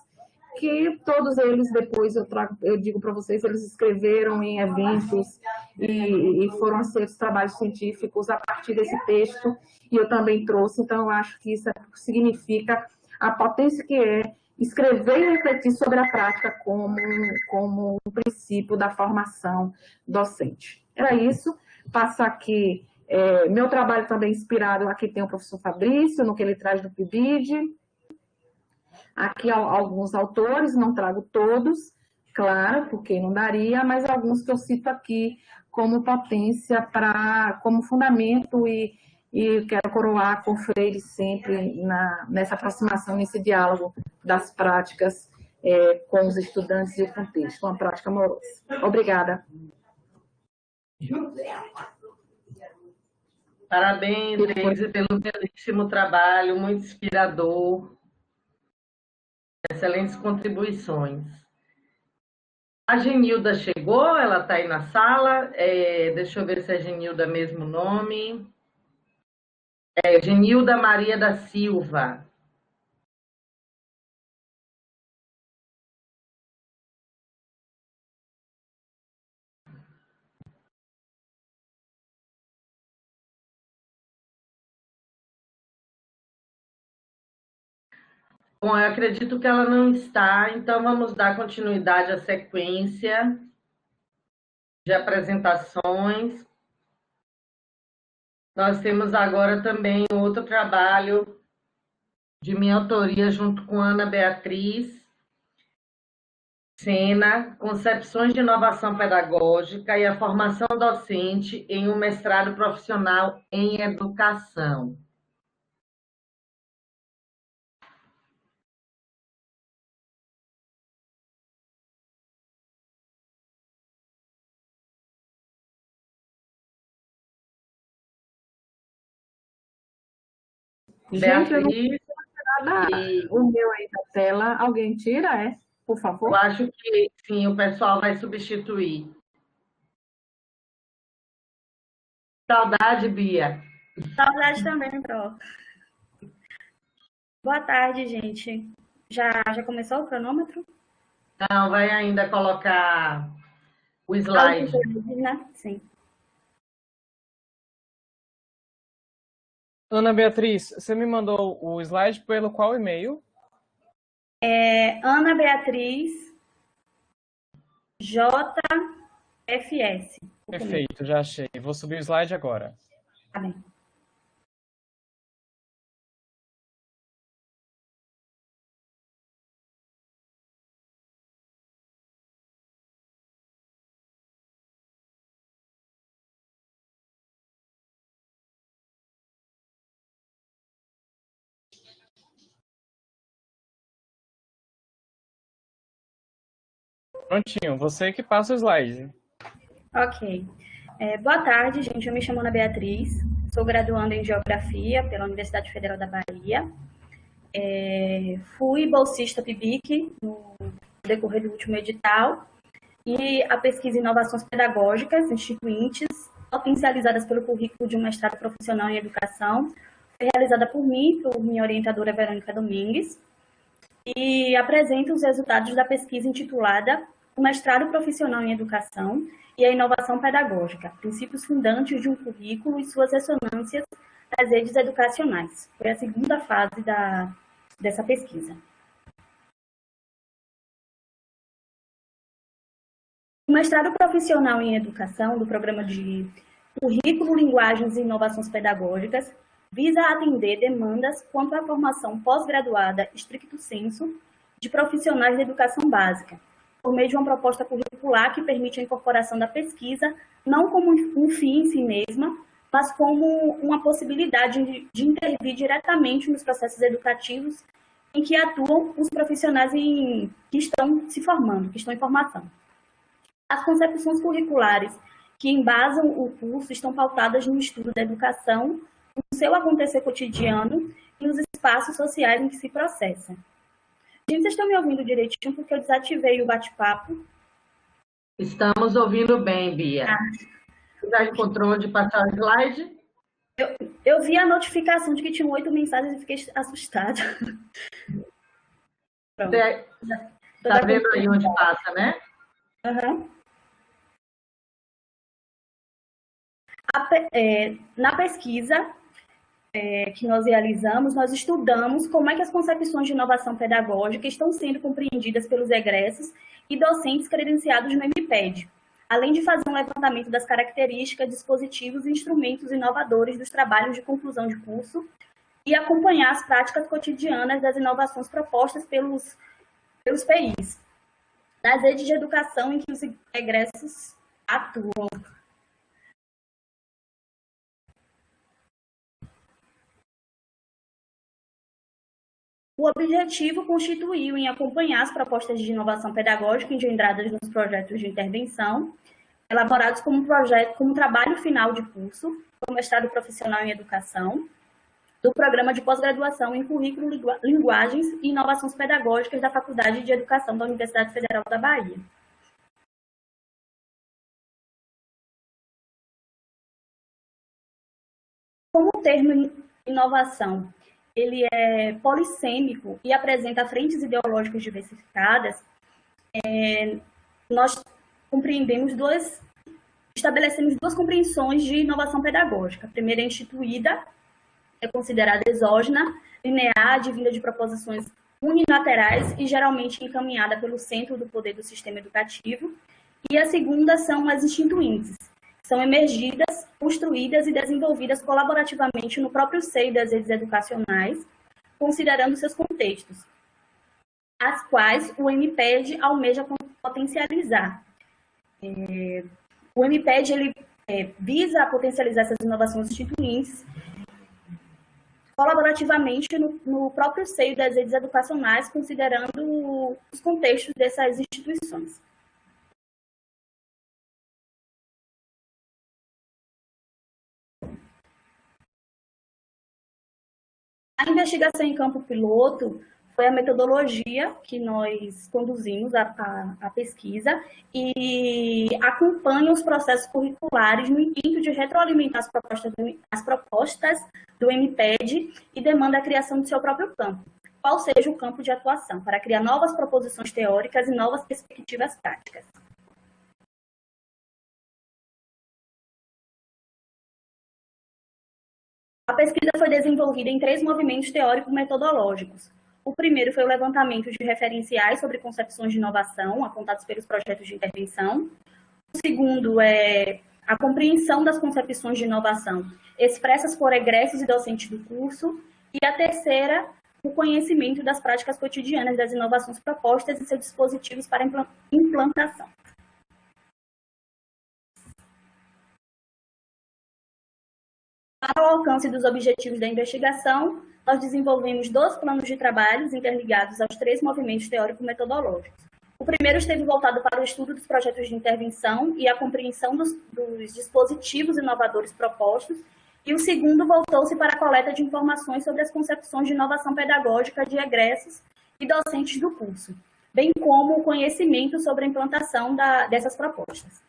que todos eles depois eu digo para vocês, eles escreveram em eventos e foram aceitos trabalhos científicos a partir desse texto, e eu também trouxe. Então eu acho que isso significa a potência que é escrever e refletir sobre a prática como um princípio da formação docente. Era isso. Passo aqui meu trabalho também inspirado, aqui tem o professor Fabrício, no que ele traz do PIBID. Aqui alguns autores, não trago todos, claro, porque não daria, mas alguns que eu cito aqui como potência, como fundamento, e quero coroar com Freire sempre nessa aproximação, nesse diálogo das práticas com os estudantes e o contexto, uma prática amorosa. Obrigada. Parabéns, Deise, pelo belíssimo trabalho, muito inspirador. Excelentes contribuições. A Genilda chegou, ela está aí na sala. Deixa eu ver se é Genilda mesmo nome. Genilda Maria da Silva. Bom, eu acredito que ela não está, então vamos dar continuidade à sequência de apresentações. Nós temos agora também outro trabalho de minha autoria, junto com Ana Beatriz Sena, Concepções de Inovação Pedagógica e a Formação Docente em um Mestrado Profissional em Educação. Gente, eu não Beatriz, e o meu aí da tela. Alguém tira, por eu favor? acho que sim, o pessoal vai substituir. Saudade, Bia. Saudade também, Pro. Boa tarde, gente. Já começou o cronômetro? Não, vai ainda colocar o Ah, os slide. slides, né? Sim. Ana Beatriz, você me mandou o slide pelo qual e-mail? Ana Beatriz JFS. Perfeito, já achei. Vou subir o slide agora. Tá bem. Prontinho, você que passa o slide. Ok. Boa tarde, gente. Eu me chamo Ana Beatriz, sou graduanda em Geografia pela Universidade Federal da Bahia. Fui bolsista PIBIC no decorrer do último edital e a pesquisa Inovações Pedagógicas Instituintes, potencializadas pelo currículo de um mestrado profissional em Educação, foi realizada por mim, por minha orientadora Verônica Domingues, e apresento os resultados da pesquisa intitulada O Mestrado Profissional em Educação e a Inovação Pedagógica, Princípios Fundantes de um Currículo e suas ressonâncias nas redes educacionais. Foi a segunda fase dessa pesquisa. O mestrado profissional em educação do programa de Currículo, Linguagens e Inovações Pedagógicas visa atender demandas quanto à formação pós-graduada stricto sensu de profissionais de educação básica, por meio de uma proposta curricular que permite a incorporação da pesquisa não como um fim em si mesma, mas como uma possibilidade de intervir diretamente nos processos educativos em que atuam os profissionais que estão se formando, que estão em formação. As concepções curriculares que embasam o curso estão pautadas no estudo da educação, no seu acontecer cotidiano e nos espaços sociais em que se processa. Gente, vocês estão me ouvindo direitinho porque eu desativei o bate-papo. Estamos ouvindo bem, Bia. Você já encontrou de passar o slide? Eu vi a notificação de que tinham 8 mensagens e fiquei assustada. Pronto. Você está vendo aí onde passa, né? Uhum. Na pesquisa que nós realizamos, nós estudamos como é que as concepções de inovação pedagógica estão sendo compreendidas pelos egressos e docentes credenciados no MPED, além de fazer um levantamento das características, dispositivos e instrumentos inovadores dos trabalhos de conclusão de curso e acompanhar as práticas cotidianas das inovações propostas pelos PIs, nas redes de educação em que os egressos atuam. O objetivo constituiu em acompanhar as propostas de inovação pedagógica engendradas nos projetos de intervenção, elaborados como trabalho final de curso, do mestrado profissional em educação, do programa de pós-graduação em currículo, linguagens e inovações pedagógicas da Faculdade de Educação da Universidade Federal da Bahia. Como o termo inovação ele é polissêmico e apresenta frentes ideológicas diversificadas, nós estabelecemos duas compreensões de inovação pedagógica. A primeira é instituída, é considerada exógena, linear, advinda de proposições unilaterais e geralmente encaminhada pelo centro do poder do sistema educativo. E a segunda são as instituintes, são emergidas, construídas e desenvolvidas colaborativamente no próprio seio das redes educacionais, considerando seus contextos, as quais o MPED almeja potencializar. O MPED ele, visa potencializar essas inovações instituintes colaborativamente no próprio seio das redes educacionais, considerando os contextos dessas instituições. A investigação em campo piloto foi a metodologia que nós conduzimos a pesquisa e acompanha os processos curriculares no intuito de retroalimentar as propostas do MPED e demanda a criação do seu próprio campo, qual seja o campo de atuação, para criar novas proposições teóricas e novas perspectivas práticas. A pesquisa foi desenvolvida em 3 movimentos teórico-metodológicos. O primeiro foi o levantamento de referenciais sobre concepções de inovação apontados pelos projetos de intervenção. O segundo é a compreensão das concepções de inovação expressas por egressos e docentes do curso. E a terceira, o conhecimento das práticas cotidianas das inovações propostas e seus dispositivos para implantação. Para o alcance dos objetivos da investigação, nós desenvolvemos 2 planos de trabalhos interligados aos 3 movimentos teórico-metodológicos. O primeiro esteve voltado para o estudo dos projetos de intervenção e a compreensão dos dispositivos inovadores propostos, e o segundo voltou-se para a coleta de informações sobre as concepções de inovação pedagógica de egressos e docentes do curso, bem como o conhecimento sobre a implantação dessas propostas.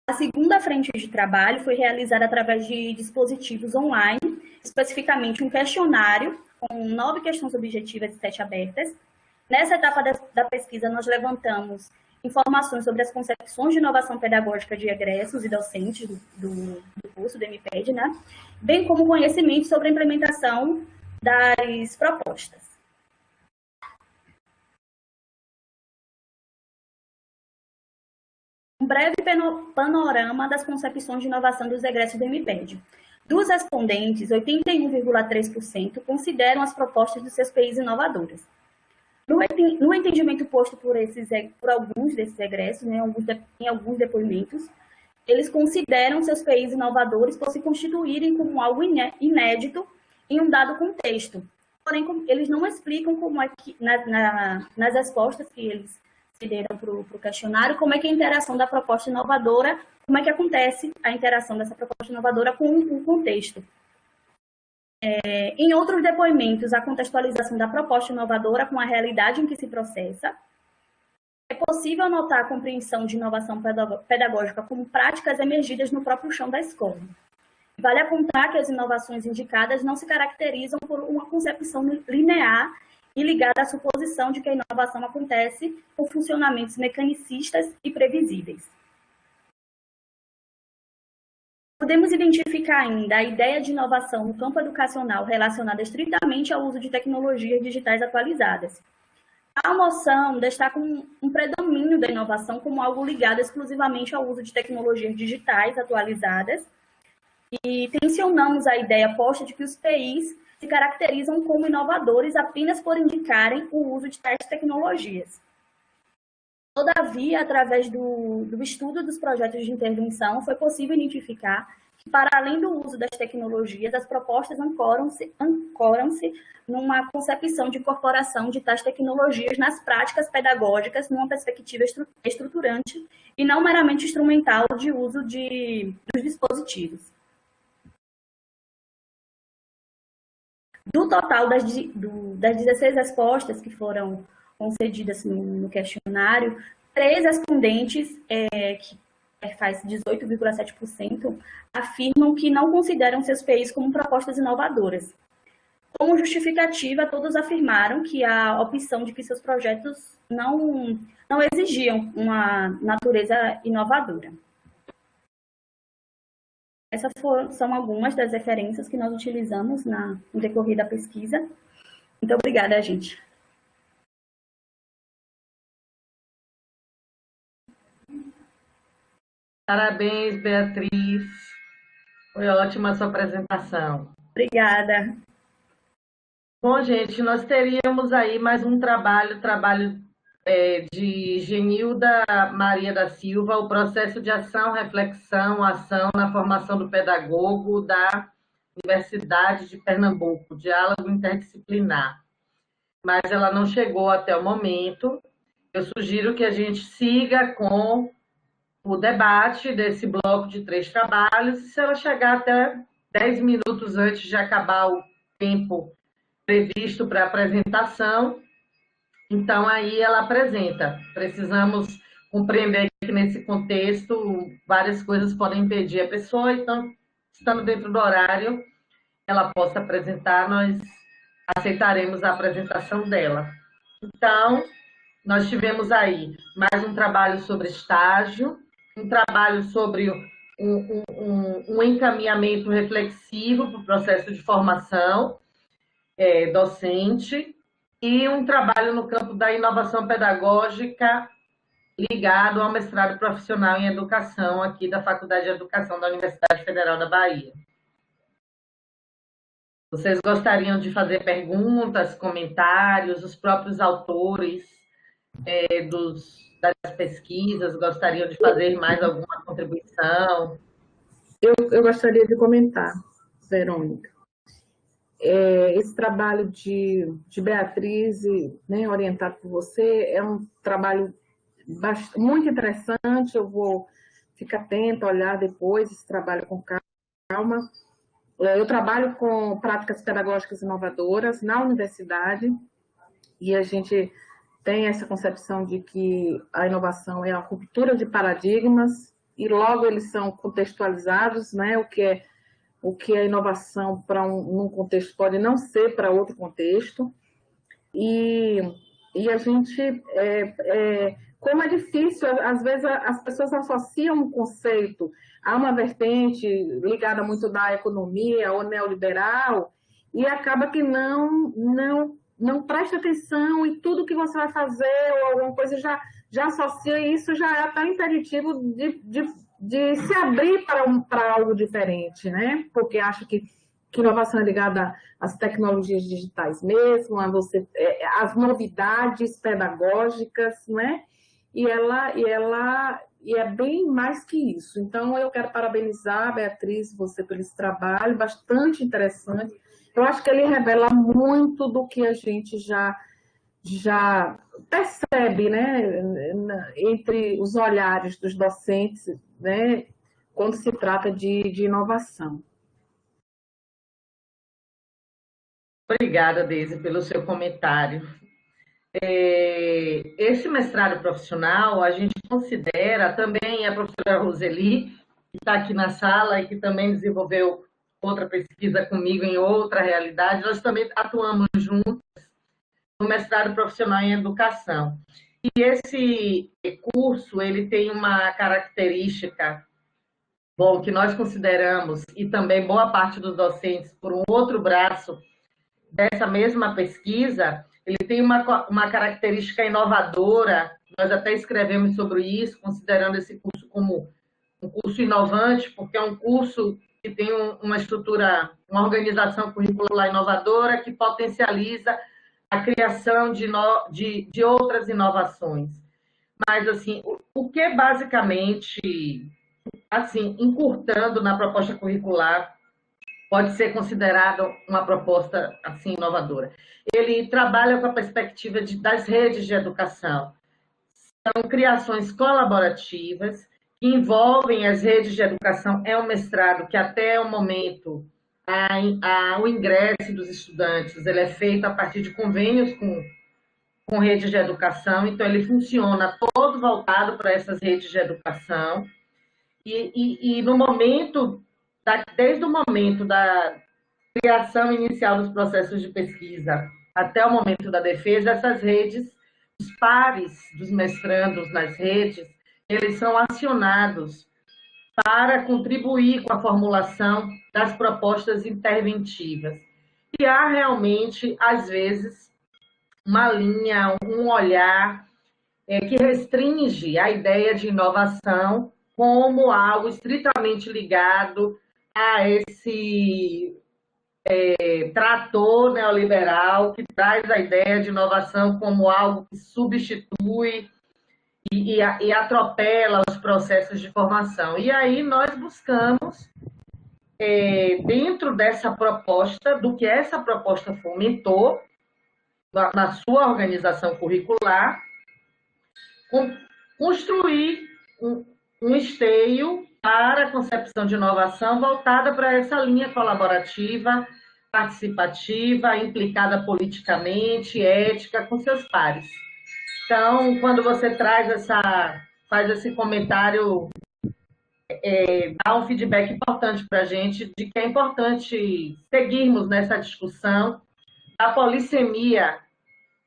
A segunda frente de trabalho foi realizada através de dispositivos online, especificamente um questionário com 9 questões objetivas e 7 abertas. Nessa etapa da pesquisa, nós levantamos informações sobre as concepções de inovação pedagógica de egressos e docentes do curso do MPED, né? Bem como conhecimento sobre a implementação das propostas. Um breve panorama das concepções de inovação dos egressos do MPED. Dos respondentes, 81,3% consideram as propostas dos seus PIs inovadoras. No entendimento posto por alguns desses egressos, né, em alguns depoimentos, eles consideram seus PIs inovadores por se constituírem como algo inédito em um dado contexto. Porém, eles não explicam como é que, nas respostas que eles deram para o questionário, como é que a interação da proposta inovadora, como é que acontece a interação dessa proposta inovadora com o contexto. Em outros depoimentos, a contextualização da proposta inovadora com a realidade em que se processa. É possível notar a compreensão de inovação pedagógica como práticas emergidas no próprio chão da escola. Vale apontar que as inovações indicadas não se caracterizam por uma concepção linear e ligada à suposição de que a inovação acontece por funcionamentos mecanicistas e previsíveis. Podemos identificar ainda a ideia de inovação no campo educacional relacionada estritamente ao uso de tecnologias digitais atualizadas. A noção destaca um predomínio da inovação como algo ligado exclusivamente ao uso de tecnologias digitais atualizadas e tensionamos a ideia posta de que os PIs se caracterizam como inovadores apenas por indicarem o uso de tais tecnologias. Todavia, através do estudo dos projetos de intervenção, foi possível identificar que, para além do uso das tecnologias, as propostas ancoram-se numa concepção de incorporação de tais tecnologias nas práticas pedagógicas numa perspectiva estruturante e não meramente instrumental de uso dos dispositivos. Do total das 16 respostas que foram concedidas no questionário, 3 respondentes, que faz 18,7%, afirmam que não consideram seus PIs como propostas inovadoras. Como justificativa, todos afirmaram que a opção de que seus projetos não exigiam uma natureza inovadora. Essas são algumas das referências que nós utilizamos no decorrer da pesquisa. Muito obrigada, gente. Parabéns, Beatriz. Foi ótima a sua apresentação. Obrigada. Bom, gente, nós teríamos aí mais um trabalho de Genilda Maria da Silva, o processo de ação, reflexão, ação na formação do pedagogo da Universidade de Pernambuco, diálogo interdisciplinar. Mas ela não chegou até o momento. Eu sugiro que a gente siga com o debate desse bloco de 3 trabalhos, e se ela chegar até 10 minutos antes de acabar o tempo previsto para a apresentação, então aí ela apresenta. Precisamos compreender que nesse contexto várias coisas podem impedir a pessoa, então, estando dentro do horário, ela possa apresentar, nós aceitaremos a apresentação dela. Então, nós tivemos aí mais um trabalho sobre estágio, um trabalho sobre um encaminhamento reflexivo para o processo de formação docente e um trabalho no campo da inovação pedagógica ligado ao mestrado profissional em educação aqui da Faculdade de Educação da Universidade Federal da Bahia. Vocês gostariam de fazer perguntas, comentários, os próprios autores das pesquisas gostariam de fazer mais alguma contribuição? Eu gostaria de comentar, Verônica. Esse trabalho de Beatriz, né, orientado por você, é um trabalho muito interessante. Eu vou ficar atenta, olhar depois esse trabalho com calma. Eu trabalho com práticas pedagógicas inovadoras na universidade e a gente tem essa concepção de que a inovação é a ruptura de paradigmas e logo eles são contextualizados, né? O que é inovação para um contexto pode não ser para outro contexto. E a gente, como é difícil, às vezes as pessoas associam um conceito a uma vertente ligada muito da economia ou neoliberal e acaba que não presta atenção e tudo que você vai fazer ou alguma coisa já associa, e isso já é até impeditivo de se abrir para algo diferente, né? Porque acho que inovação é ligada às tecnologias digitais mesmo, às novidades pedagógicas, né? E é bem mais que isso. Então, eu quero parabenizar, Beatriz, você pelo esse trabalho, bastante interessante. Eu acho que ele revela muito do que a gente já percebe, né, entre os olhares dos docentes, né, quando se trata de inovação. Obrigada, Deise, pelo seu comentário. Esse mestrado profissional, a gente considera também a professora Roseli, que está aqui na sala e que também desenvolveu outra pesquisa comigo em outra realidade, nós também atuamos juntos no mestrado profissional em educação. E esse curso, ele tem uma característica, bom, que nós consideramos, e também boa parte dos docentes, por um outro braço dessa mesma pesquisa, ele tem uma característica inovadora, nós até escrevemos sobre isso, considerando esse curso como um curso inovante, porque é um curso que tem uma estrutura, uma organização curricular inovadora que potencializa a criação de outras inovações. Mas, assim, o que basicamente, assim, encurtando na proposta curricular, pode ser considerado uma proposta, assim, inovadora? Ele trabalha com a perspectiva das redes de educação. São criações colaborativas que envolvem as redes de educação. É um mestrado que, até o momento, o ingresso dos estudantes ele é feito a partir de convênios com redes de educação, então ele funciona todo voltado para essas redes de educação. E no momento, desde o momento da criação inicial dos processos de pesquisa até o momento da defesa, essas redes, os pares dos mestrandos nas redes, eles são acionados para contribuir com a formulação das propostas interventivas. E há realmente, às vezes, uma linha, um olhar que restringe a ideia de inovação como algo estritamente ligado a esse trator neoliberal que traz a ideia de inovação como algo que substitui e atropela os processos de formação. E aí nós buscamos, dentro dessa proposta, do que essa proposta fomentou na sua organização curricular, construir um esteio para a concepção de inovação voltada para essa linha colaborativa, participativa, implicada politicamente, ética, com seus pares. Então, quando você faz esse comentário, dá um feedback importante para a gente de que é importante seguirmos nessa discussão da polissemia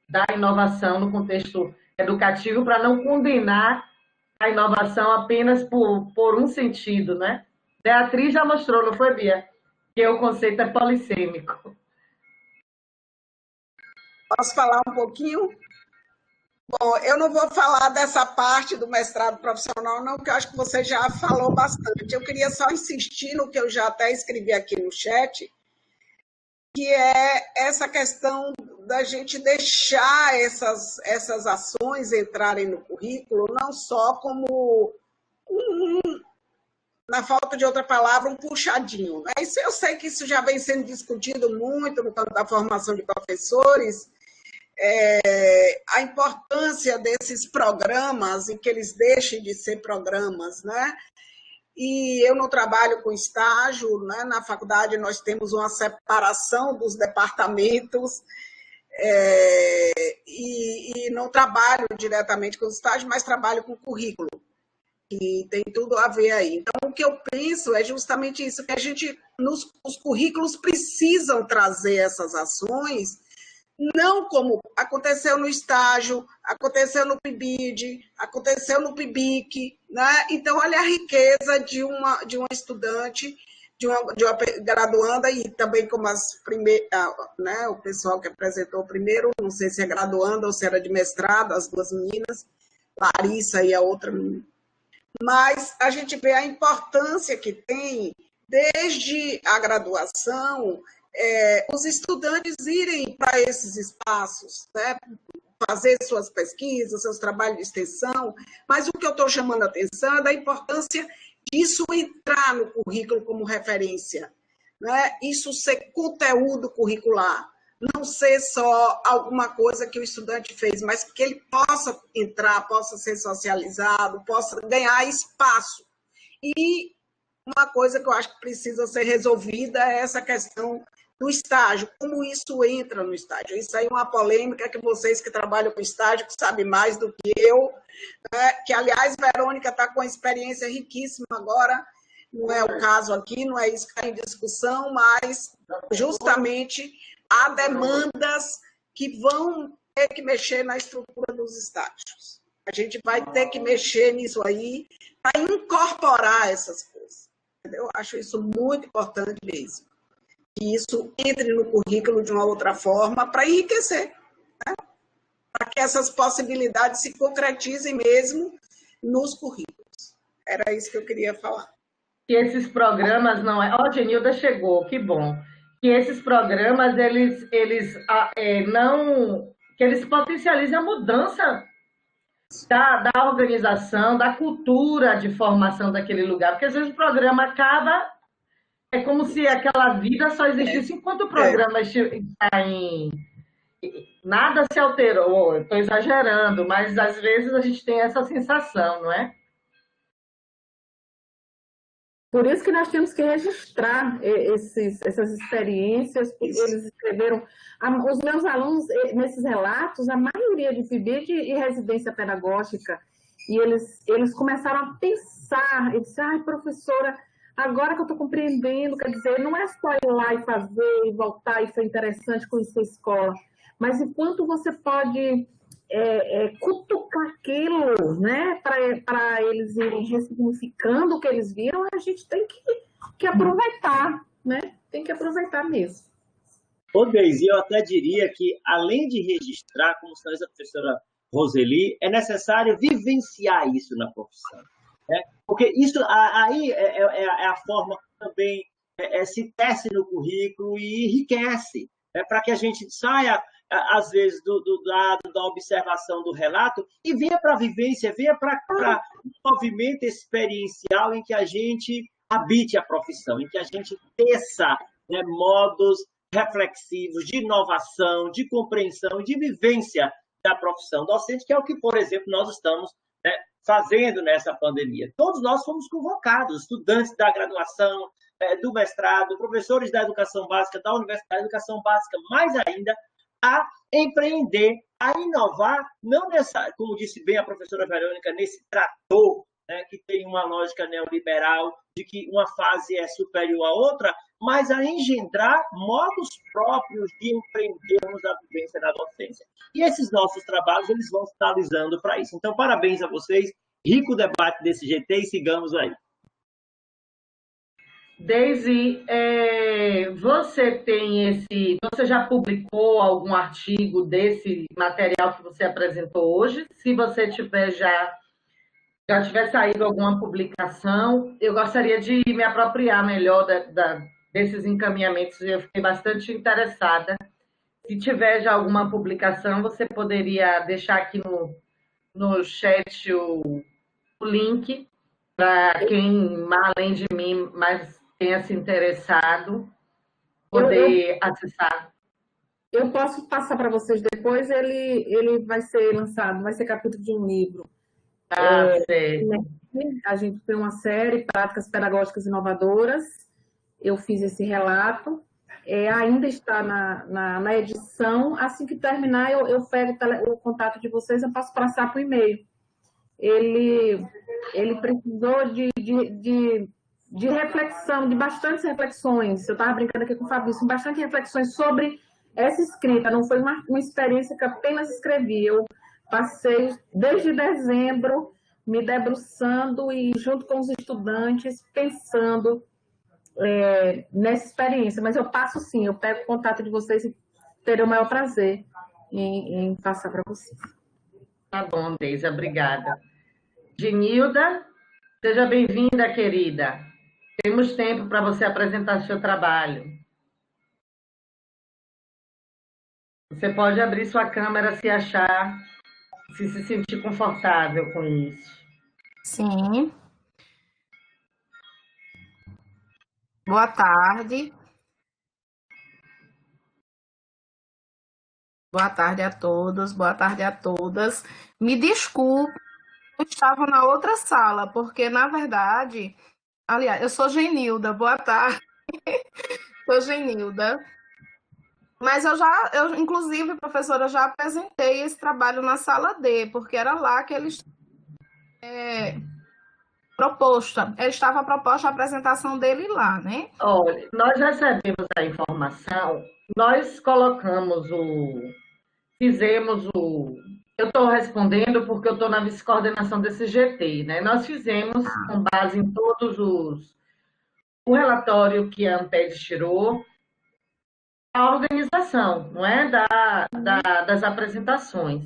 da inovação no contexto educativo, para não condenar a inovação apenas por um sentido, né? Beatriz já mostrou, não foi, Bia? Que o conceito é polissêmico. Posso falar um pouquinho? Bom, eu não vou falar dessa parte do mestrado profissional, não, porque eu acho que você já falou bastante. Eu queria só insistir no que eu já até escrevi aqui no chat, que é essa questão da gente deixar essas ações entrarem no currículo, não só como, na falta de outra palavra, um puxadinho. Isso, eu sei que isso já vem sendo discutido muito no campo da formação de professores, a importância desses programas e que eles deixem de ser programas, né? E eu não trabalho com estágio, né? Na faculdade nós temos uma separação dos departamentos, e não trabalho diretamente com estágio, mas trabalho com currículo, e tem tudo a ver aí. Então, o que eu penso é justamente isso, que a gente, os currículos precisam trazer essas ações, não como aconteceu no estágio, aconteceu no PIBID, aconteceu no PIBIC, né? Então, olha a riqueza de uma estudante, de uma graduanda, e também como né, o pessoal que apresentou primeiro, não sei se é graduanda ou se era de mestrado, as duas meninas, Larissa e a outra menina. Mas a gente vê a importância que tem, desde a graduação, os estudantes irem para esses espaços, né? Fazer suas pesquisas, seus trabalhos de extensão, mas o que eu estou chamando a atenção é da importância disso entrar no currículo como referência, né? Isso ser conteúdo curricular, não ser só alguma coisa que o estudante fez, mas que ele possa entrar, possa ser socializado, possa ganhar espaço. E uma coisa que eu acho que precisa ser resolvida é essa questão do estágio, como isso entra no estágio. Isso aí é uma polêmica que vocês que trabalham com estágio, que sabem mais do que eu, né? Que, aliás, Verônica está com uma experiência riquíssima agora, não é o caso aqui, não é isso que está em discussão, mas justamente há demandas que vão ter que mexer na estrutura dos estágios. A gente vai ter que mexer nisso aí para incorporar essas coisas. Eu acho isso muito importante mesmo. Que isso entre no currículo de uma outra forma para enriquecer, né? Para que essas possibilidades se concretizem mesmo nos currículos. Era isso que eu queria falar. Que esses programas não é... Ó, Genilda chegou, que bom. Que esses programas, que eles potencializem a mudança da organização, da cultura de formação daquele lugar. Porque às vezes o programa acaba... É como se aquela vida só existisse enquanto o programa está em... Nada se alterou, estou exagerando, mas às vezes a gente tem essa sensação, não é? Por isso que nós temos que registrar essas experiências, porque eles escreveram... Os meus alunos, nesses relatos, a maioria de FIBID e residência pedagógica, e eles começaram a pensar, e disseram, ai, professora... Agora que eu estou compreendendo, quer dizer, não é só ir lá e fazer, e voltar, e foi interessante conhecer a escola, mas enquanto você pode cutucar aquilo, né, para eles irem ressignificando o que eles viram, a gente tem que aproveitar, né? Tem que aproveitar mesmo. Ô, Deise, eu até diria que, além de registrar, como diz a professora Roseli, é necessário vivenciar isso na profissão. Porque isso aí é a forma que também se tece no currículo e enriquece, para que a gente saia, às vezes, do lado da observação do relato e venha para a vivência, venha para um movimento experiencial em que a gente habite a profissão, em que a gente teça, né, modos reflexivos de inovação, de compreensão e de vivência da profissão docente, que é o que, por exemplo, nós estamos né, fazendo nessa pandemia? Todos nós fomos convocados, estudantes da graduação, do mestrado, professores da educação básica, da universidade de educação básica, mais ainda, a empreender, a inovar, não nessa, como disse bem a professora Verônica, nesse trator, né, que tem uma lógica neoliberal de que uma fase é superior à outra, mas a engendrar modos próprios de empreendermos a vivência da docência. E esses nossos trabalhos, eles vão sinalizando para isso. Então, parabéns a vocês, rico debate desse GT e sigamos aí. Daisy, você já publicou algum artigo desse material que você apresentou hoje? Se você já tiver saído alguma publicação, eu gostaria de me apropriar melhor desses encaminhamentos, eu fiquei bastante interessada. Se tiver já alguma publicação, você poderia deixar aqui no chat o link para quem, além de mim, mais tenha se interessado, poder acessar. Eu posso passar para vocês depois, ele vai ser lançado, vai ser capítulo de um livro. Certo. A gente tem uma série, Práticas Pedagógicas Inovadoras, eu fiz esse relato, ainda está na edição, assim que terminar eu pego o contato de vocês, eu posso passar por e-mail. Ele precisou de reflexão, de bastantes reflexões, eu estava brincando aqui com o Fabrício, bastante reflexões sobre essa escrita, não foi uma experiência que apenas escrevi, eu passei desde dezembro me debruçando e junto com os estudantes pensando nessa experiência, mas eu passo sim, eu pego o contato de vocês e terei o maior prazer em passar para vocês. Tá bom, Deise, obrigada. Genilda, seja bem-vinda, querida. Temos tempo para você apresentar seu trabalho. Você pode abrir sua câmera se achar, se sentir confortável com isso. Sim. Boa tarde. Boa tarde a todos, boa tarde a todas. Me desculpe, eu estava na outra sala, porque, na verdade, aliás, eu sou Genilda, boa tarde. Sou Genilda. Mas inclusive, professora, eu já apresentei esse trabalho na sala D, porque era lá que eles estava proposta a apresentação dele lá, né? Olha, nós recebemos a informação, nós colocamos eu estou respondendo porque eu estou na vice-coordenação desse GT, né? Nós fizemos, com base em o relatório que a Amped tirou, a organização, não é? Das apresentações.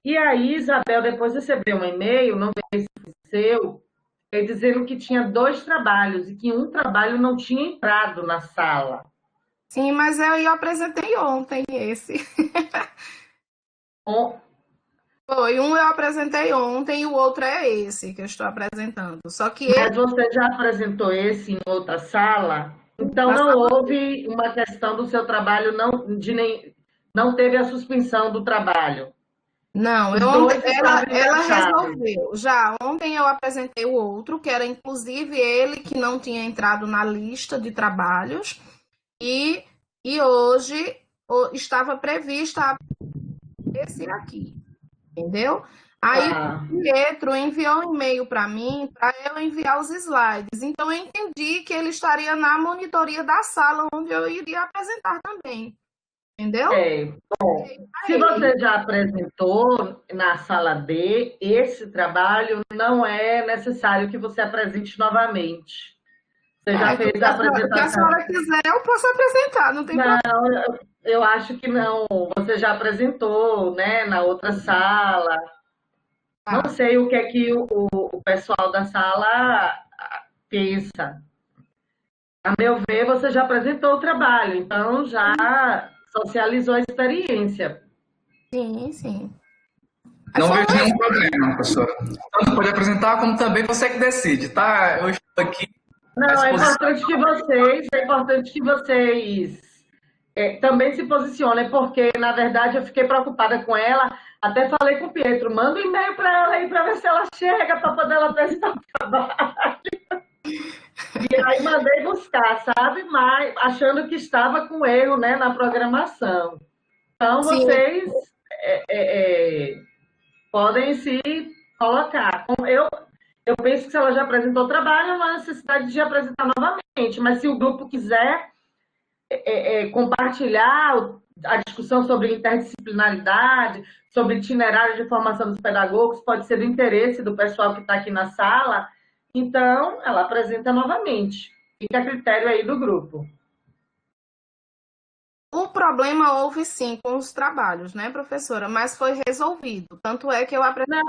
E aí, Isabel, depois recebeu um e-mail, não sei se seu, dizendo que tinha 2 trabalhos e que um trabalho não tinha entrado na sala. Sim, mas eu apresentei ontem esse. Foi, um eu apresentei ontem e o outro é esse que eu estou apresentando. Só que Mas você já apresentou esse em outra sala? Então não houve uma questão do seu trabalho, não teve a suspensão do trabalho. Não, ela resolveu. Já ontem eu apresentei o outro, que era inclusive ele que não tinha entrado na lista de trabalhos, e hoje estava prevista esse aqui, entendeu? Aí o Pietro enviou um e-mail para mim para eu enviar os slides. Então eu entendi que ele estaria na monitoria da sala onde eu iria apresentar também. Entendeu? Bom, se você já apresentou na sala D, esse trabalho não é necessário que você apresente novamente. Você já fez a apresentação. Se a senhora quiser, eu posso apresentar, não tem problema. Não, eu acho que não. Você já apresentou, né, na outra sala. Não sei o que é que o pessoal da sala pensa. A meu ver, você já apresentou o trabalho, então já socializou a experiência. Sim, sim. Não vejo nenhum problema, professora. Tanto pode apresentar, como também você que decide, tá? Eu estou aqui. Não, é importante que vocês também se posicionem, porque, na verdade, eu fiquei preocupada com ela, até falei com o Pietro, manda um e-mail para ela aí para ver se ela chega, para poder ela apresentar o trabalho. E aí mandei buscar, sabe? Mas achando que estava com erro, né, na programação. Então, Sim. vocês podem se colocar. Eu penso que se ela já apresentou o trabalho, não há necessidade de apresentar novamente, mas se o grupo quiser compartilhar a discussão sobre interdisciplinaridade, sobre itinerário de formação dos pedagogos, pode ser do interesse do pessoal que está aqui na sala, então ela apresenta novamente. Fica a critério aí do grupo. O problema houve sim com os trabalhos, né, professora? Mas foi resolvido. Tanto é que eu apresentei.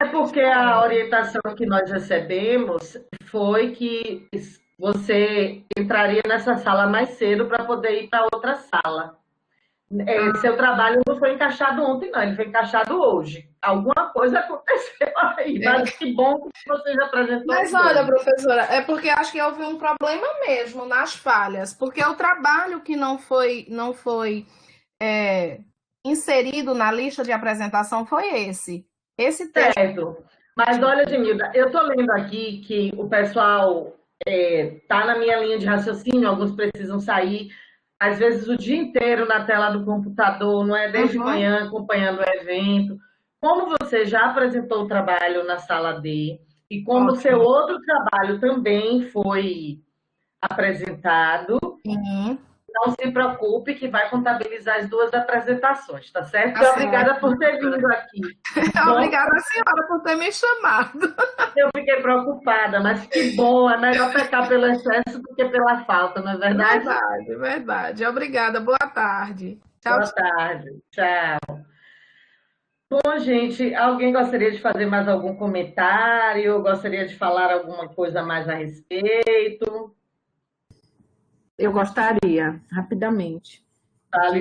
É porque a orientação que nós recebemos foi que você entraria nessa sala mais cedo para poder ir para outra sala. Seu trabalho não foi encaixado ontem, não, ele foi encaixado hoje. Alguma coisa aconteceu aí, mas que bom que você já apresentou. Mas olha, professora, é porque acho que houve um problema mesmo nas falhas, porque o trabalho que não foi inserido na lista de apresentação foi esse texto. Certo. Mas olha, Genilda, eu estou lendo aqui que o pessoal está na minha linha de raciocínio, alguns precisam sair, às vezes o dia inteiro na tela do computador, não é? Desde manhã acompanhando o evento. Como você já apresentou o trabalho na sala D e como o seu outro trabalho também foi apresentado, não se preocupe que vai contabilizar as duas apresentações, tá certo? Tá Obrigada certo. por ter vindo aqui. Obrigada, senhora, por ter me chamado. Eu fiquei preocupada, mas que bom, é melhor pecar pelo excesso do que pela falta, não é verdade? Verdade, verdade. Obrigada, boa tarde. Tchau, Boa tarde, tchau. Bom, gente, alguém gostaria de fazer mais algum comentário? Gostaria de falar alguma coisa mais a respeito? Eu gostaria, rapidamente,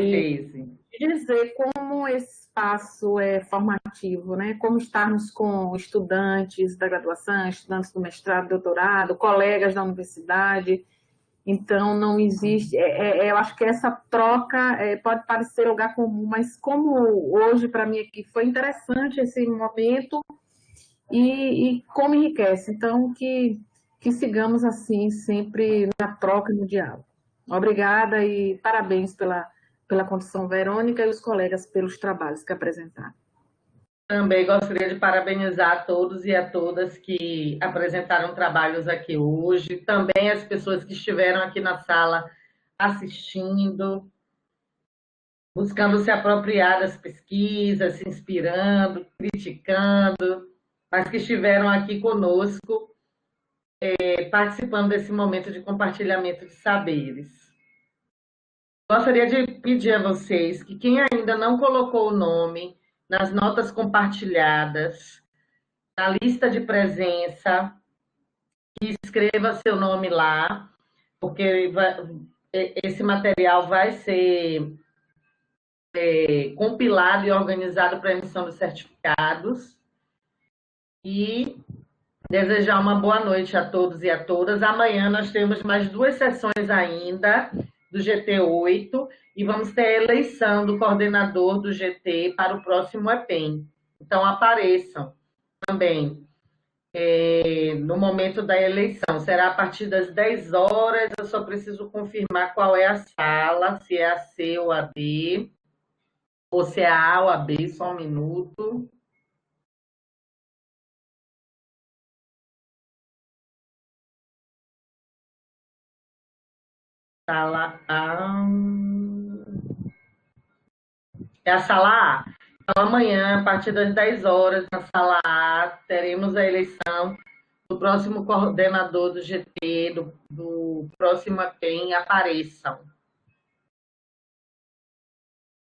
de dizer como esse espaço é formativo, né? Como estarmos com estudantes da graduação, estudantes do mestrado, doutorado, colegas da universidade. Então, não existe... eu acho que essa troca pode parecer lugar comum, mas como hoje, para mim, aqui foi interessante esse momento e como enriquece. Então, que sigamos assim, sempre na troca e no diálogo. Obrigada e parabéns pela condição Verônica e os colegas pelos trabalhos que apresentaram. Também gostaria de parabenizar a todos e a todas que apresentaram trabalhos aqui hoje, também as pessoas que estiveram aqui na sala assistindo, buscando se apropriar das pesquisas, se inspirando, criticando, mas que estiveram aqui conosco, participando desse momento de compartilhamento de saberes. Gostaria de pedir a vocês que quem ainda não colocou o nome nas notas compartilhadas, na lista de presença, que escreva seu nome lá, porque esse material vai ser compilado e organizado para emissão dos certificados. E desejar uma boa noite a todos e a todas. Amanhã nós temos mais 2 sessões ainda do GT8 e vamos ter a eleição do coordenador do GT para o próximo EPEM. Então, apareçam também no momento da eleição. Será a partir das 10 horas, eu só preciso confirmar qual é a sala, se é a C ou a D, ou se é a A ou a B, só um minuto. Sala A. É a sala A. Então, amanhã, a partir das 10 horas, na sala A, teremos a eleição do próximo coordenador do GT, do próximo EPEM. Apareçam.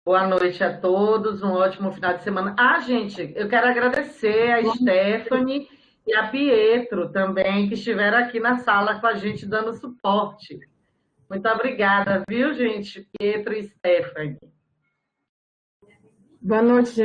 Boa noite a todos, um ótimo final de semana. Gente, eu quero agradecer a Stephanie e a Pietro também, que estiveram aqui na sala com a gente, dando suporte. Muito obrigada, viu, gente? Pietro e Stephanie. Boa noite, gente.